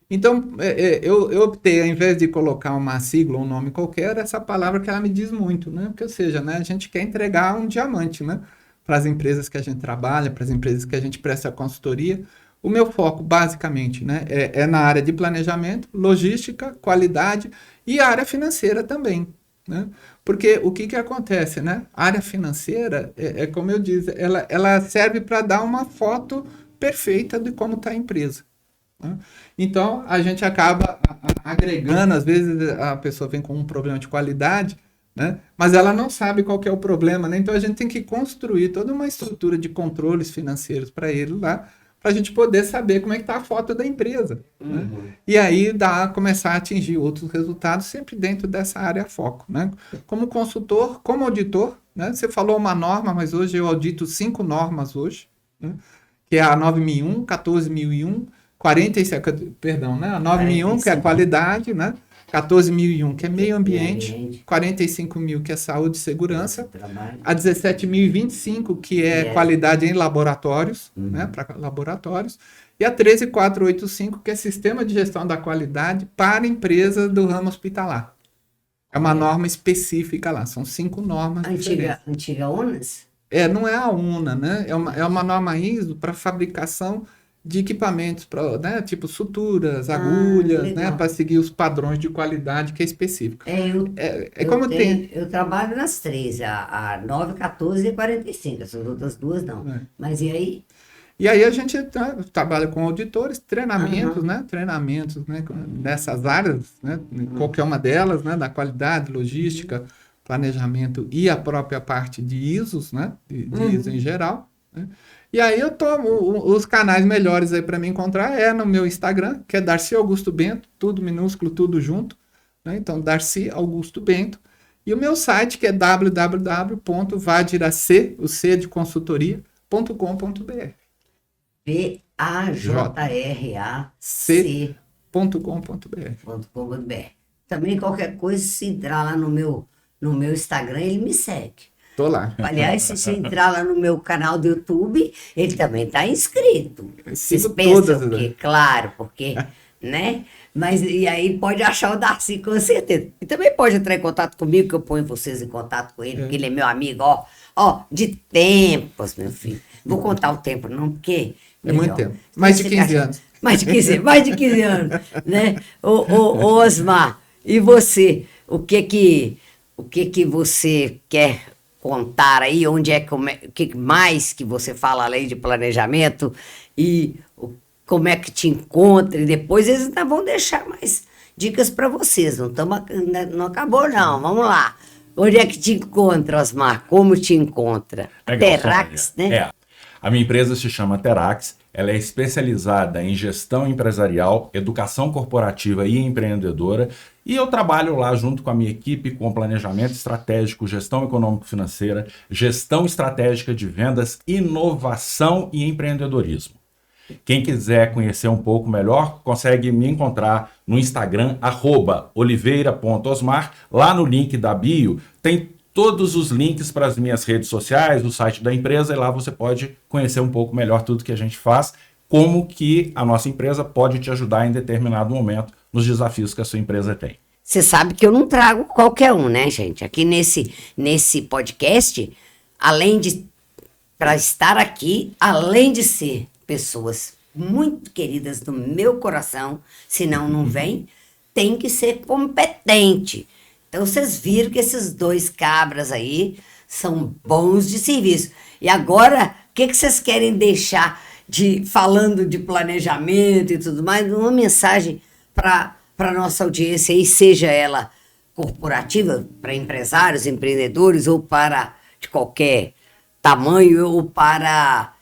Então, eu optei, ao invés de colocar uma sigla ou um nome qualquer, essa palavra que ela me diz muito, né? Porque, ou seja, né, a gente quer entregar um diamante, né? Para as empresas que a gente trabalha, para as empresas que a gente presta consultoria. O meu foco, basicamente, né, é na área de planejamento, logística, qualidade e a área financeira também. Né? Porque o que acontece? Né? A área financeira, como eu disse, ela serve para dar uma foto perfeita de como está a empresa. Né? Então, a gente acaba agregando, às vezes a pessoa vem com um problema de qualidade, né? Mas ela não sabe qual que é o problema. Né? Então, a gente tem que construir toda uma estrutura de controles financeiros para ele lá, para a gente poder saber como é que está a foto da empresa. Né? E aí começar a atingir outros resultados sempre dentro dessa área foco. Né? Como consultor, como auditor, né? Você falou uma norma, mas hoje eu audito 5 normas hoje, né? Que é a 9001, 14001, 47, perdão, né? A 9001 que é a qualidade, né? 14.001 que é meio ambiente, 45.000 que é saúde e segurança, a 17.025 que é qualidade em laboratórios, né, para laboratórios, e a 13.485 que é sistema de gestão da qualidade para empresas do ramo hospitalar. É uma norma específica lá, são 5 normas diferentes. Antiga UNAS? Não é a UNA, né? É uma norma ISO para fabricação de equipamentos, né? Tipo suturas, agulhas, né? Legal. Para seguir os padrões de qualidade que é específico. Eu trabalho nas 3, a 9, 14 e 45, essas outras 2 não. Mas e aí? E aí a gente trabalha com auditores, treinamentos, Aham. né? Treinamentos, né? Nessas áreas, né? Qualquer uma delas, né? Da qualidade, logística, planejamento e a própria parte de ISOs, né? De ISO em geral, né? E aí os canais melhores aí para me encontrar é no meu Instagram, que é Darcy Augusto Bento, tudo minúsculo, tudo junto, né? Então, Darcy Augusto Bento. E o meu site, que é www.vadirac, o C de consultoria.com.br. VAJRAC.com.br. Também qualquer coisa, se entrar lá no meu Instagram, ele me segue. Tô lá. Aliás, se você entrar lá no meu canal do YouTube, ele também está inscrito. Vocês Sigo pensam todas, o quê? Claro, porque, né? Mas e aí pode achar o Darcy com certeza. E também pode entrar em contato comigo, que eu ponho vocês em contato com ele, porque ele é meu amigo, de tempos, meu filho. Vou contar o tempo, não, porque... É muito tempo. Mais de 15 anos. Mais de 15 anos, né? Ô, Osmar, e você? O que você quer contar aí? Onde é o que mais que você fala além de planejamento? E como é que te encontra? E depois eles ainda vão deixar mais dicas para vocês. Não acabou, não. Vamos lá. Onde é que te encontra, Osmar? Como te encontra? Legal, Terax, Sônia. né? A minha empresa se chama Terax, ela é especializada em gestão empresarial, educação corporativa e empreendedora, e eu trabalho lá junto com a minha equipe com planejamento estratégico, gestão econômico-financeira, gestão estratégica de vendas, inovação e empreendedorismo. Quem quiser conhecer um pouco melhor, consegue me encontrar no Instagram, @oliveira.osmar, lá no link da bio tem todos os links para as minhas redes sociais, o site da empresa, e lá você pode conhecer um pouco melhor tudo que a gente faz, como que a nossa empresa pode te ajudar em determinado momento nos desafios que a sua empresa tem. Você sabe que eu não trago qualquer um, né, gente? Aqui nesse podcast, para estar aqui, além de ser pessoas muito queridas do meu coração, senão não vem, tem que ser competente. Então, vocês viram que esses 2 cabras aí são bons de serviço. E agora, o que vocês querem deixar falando de planejamento e tudo mais, uma mensagem para a nossa audiência aí, seja ela corporativa, para empresários, empreendedores, ou para de qualquer tamanho, ou para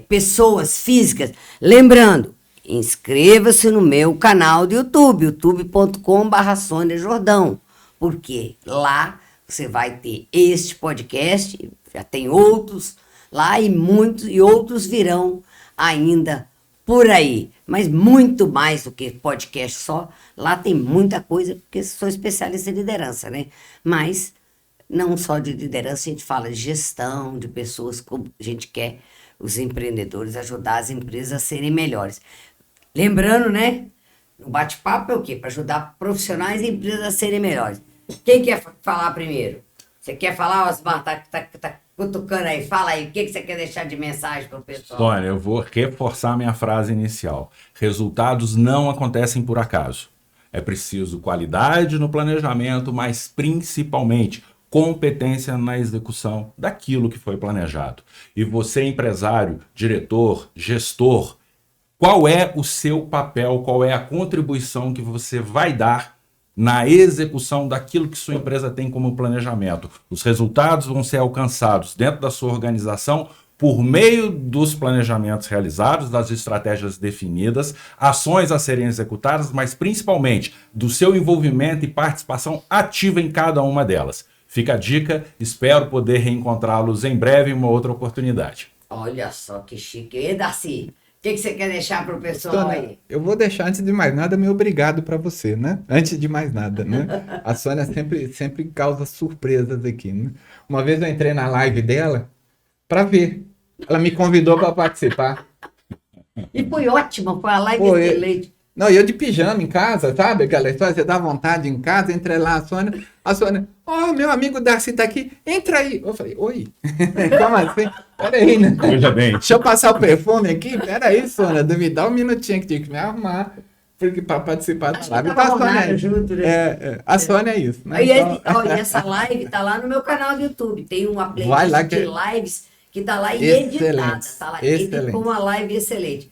pessoas físicas. Lembrando, inscreva-se no meu canal do YouTube, youtube.com/Sônia Jordão, porque lá você vai ter este podcast, já tem outros lá e outros virão ainda por aí, mas muito mais do que podcast só, lá tem muita coisa, porque sou especialista em liderança, né? Mas não só de liderança, a gente fala de gestão, de pessoas, como a gente quer os empreendedores ajudar as empresas a serem melhores. Lembrando, né? O bate-papo é o quê? Para ajudar profissionais e empresas a serem melhores. Quem quer falar primeiro? Você quer falar, Osmar? Tá cutucando aí. Fala aí. O que você quer deixar de mensagem para o pessoal? Sônia, eu vou reforçar minha frase inicial. Resultados não acontecem por acaso. É preciso qualidade no planejamento, mas principalmente competência na execução daquilo que foi planejado. E você, empresário, diretor, gestor, qual é o seu papel, qual é a contribuição que você vai dar na execução daquilo que sua empresa tem como planejamento? Os resultados vão ser alcançados dentro da sua organização por meio dos planejamentos realizados, das estratégias definidas, ações a serem executadas, mas principalmente do seu envolvimento e participação ativa em cada uma delas. Fica a dica, espero poder reencontrá-los em breve em uma outra oportunidade. Olha só que chique. E Darcy, o que você quer deixar para o pessoal aí? Eu vou deixar, antes de mais nada, meu obrigado para você, né? Antes de mais nada, né? A Sônia sempre causa surpresas aqui, né? Uma vez eu entrei na live dela para ver. Ela me convidou para participar. E foi ótima, foi a live excelente. Não, eu de pijama em casa, sabe? Aquela história, você dá vontade em casa, entrei lá, a Sônia, meu amigo Darcy tá aqui, entra aí. Eu falei, oi? Como assim? Peraí, né? Veja bem. Deixa eu passar o perfume aqui, peraí, Sônia, me dá um minutinho que tinha que me arrumar para participar da live. Então, a Sônia junto, né? A Sônia é isso. Né? E essa live tá lá no meu canal do YouTube, tem uma playlist de lives que tá lá e editada, tá lá, com uma live excelente.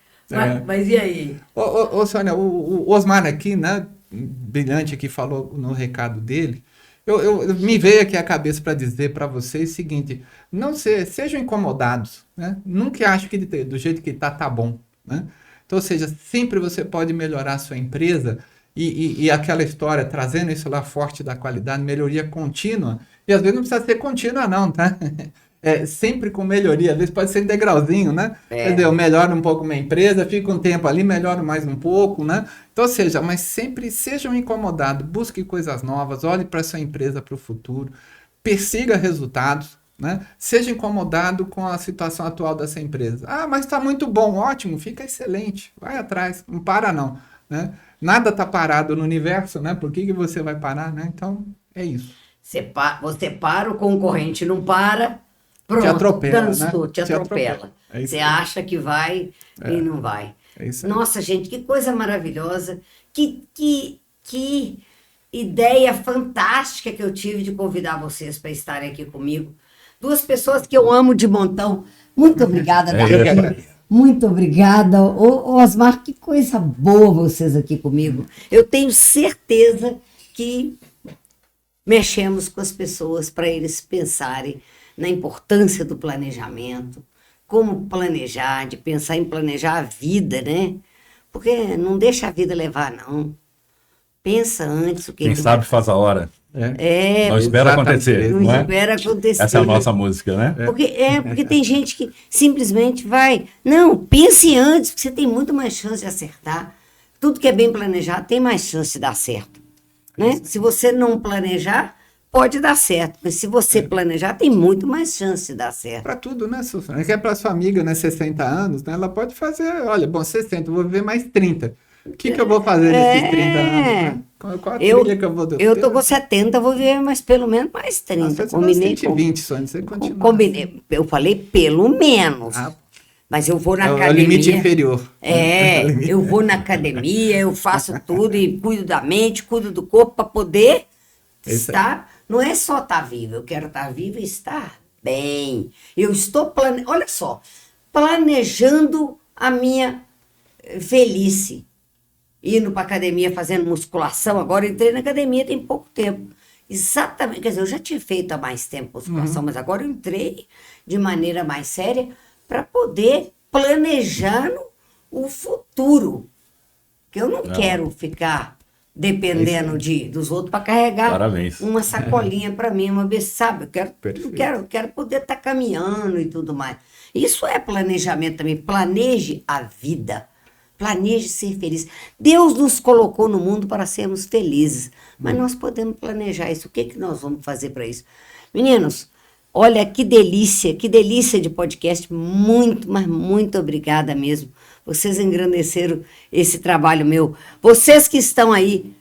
Mas e aí? Ô, Sônia, o Osmar aqui, né, brilhante aqui, falou no recado dele. Eu me veio aqui a cabeça para dizer para vocês o seguinte: não sejam incomodados, né? Nunca acho que do jeito que tá bom, né? Então, ou seja, sempre você pode melhorar a sua empresa e aquela história, trazendo isso lá forte da qualidade, melhoria contínua. E às vezes não precisa ser contínua não, tá? Sempre com melhoria, às vezes pode ser degrauzinho, né? Quer dizer, eu melhoro um pouco minha empresa, fico um tempo ali, melhoro mais um pouco, né? Então, ou seja, mas sempre sejam incomodados, busque coisas novas, olhe para a sua empresa para o futuro, persiga resultados, né? Seja incomodado com a situação atual dessa empresa. Mas está muito bom, ótimo, fica excelente, vai atrás, não para não, né? Nada está parado no universo, né? Por que você vai parar, né? Então, é isso. Você para, o concorrente não para... Pronto, te atropela, dançou, né? te atropela. Você acha que vai e não vai. Nossa, gente, que coisa maravilhosa. Que ideia fantástica que eu tive de convidar vocês para estarem aqui comigo. Duas pessoas que eu amo de montão. Muito obrigada, Darcy. Muito obrigada. Osmar, que coisa boa vocês aqui comigo. Eu tenho certeza que mexemos com as pessoas para eles pensarem na importância do planejamento, como planejar, de pensar em planejar a vida, né? Porque não deixa a vida levar, não. Pensa antes o que... Quem sabe faz a hora. Não espera acontecer, não é? Espera acontecer. Essa é a nossa música, né? Porque tem gente que simplesmente vai... Não, pense antes, porque você tem muito mais chance de acertar. Tudo que é bem planejado tem mais chance de dar certo. Né? Se você não planejar... Pode dar certo, mas se você planejar, tem muito mais chance de dar certo. Para tudo, né, Suzana? Que é para sua amiga, né, 60 anos, né? Ela pode fazer, olha, bom, 60, eu vou viver mais 30. O que eu vou fazer nesses 30 anos? Né? Qual a trilha que eu vou ter? Eu tô com 70, vou viver pelo menos mais 30. Você combinei 120, Sônia, você continua. Combinei, eu falei pelo menos. Mas eu vou na academia. É o limite inferior. Eu vou na academia, eu faço tudo e cuido da mente, cuido do corpo para poder estar... Não é só estar vivo, eu quero estar vivo e estar bem. Eu estou olha só, planejando a minha velhice. Indo para academia, fazendo musculação. Agora eu entrei na academia tem pouco tempo. Exatamente, quer dizer, eu já tinha feito há mais tempo musculação, mas agora eu entrei de maneira mais séria para poder planejar o futuro. Porque eu não quero ficar... dependendo dos outros para carregar uma sacolinha para mim, uma vez, sabe? Eu quero poder estar caminhando e tudo mais. Isso é planejamento também. Planeje a vida. Planeje ser feliz. Deus nos colocou no mundo para sermos felizes, mas nós podemos planejar isso. O que nós vamos fazer para isso? Meninos, olha que delícia de podcast. Muito, mas muito obrigada mesmo. Vocês engrandeceram esse trabalho meu. Vocês que estão aí,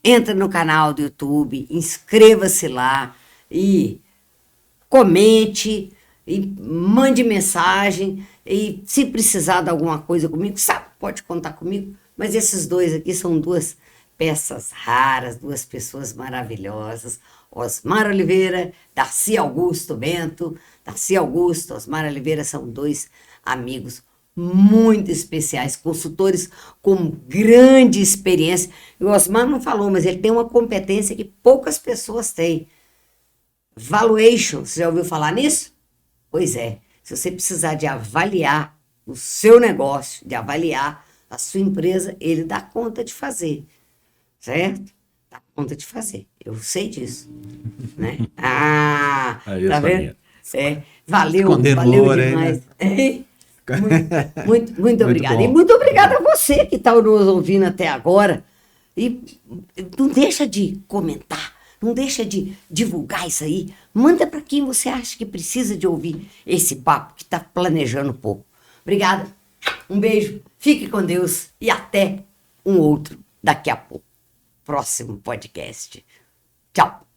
entra no canal do YouTube, inscreva-se lá e comente, e mande mensagem. E se precisar de alguma coisa comigo, sabe, pode contar comigo. Mas esses dois aqui são duas peças raras, duas pessoas maravilhosas. Osmar Oliveira, Darcy Augusto Bento. Darcy Augusto, Osmar Oliveira são dois amigos muito especiais, consultores com grande experiência. E o Osmar não falou, mas ele tem uma competência que poucas pessoas têm. Valuation, você já ouviu falar nisso? Pois é, se você precisar de avaliar o seu negócio, de avaliar a sua empresa, ele dá conta de fazer, certo? Dá conta de fazer, eu sei disso. Né? Tá vendo? Valeu demais. Né? Muito obrigada. E muito obrigada a você que está nos ouvindo até agora. E não deixa de comentar, não deixa de divulgar isso aí. Manda para quem você acha que precisa de ouvir esse papo, que está planejando um pouco. Obrigada. Um beijo. Fique com Deus e até um outro daqui a pouco. Próximo podcast. Tchau!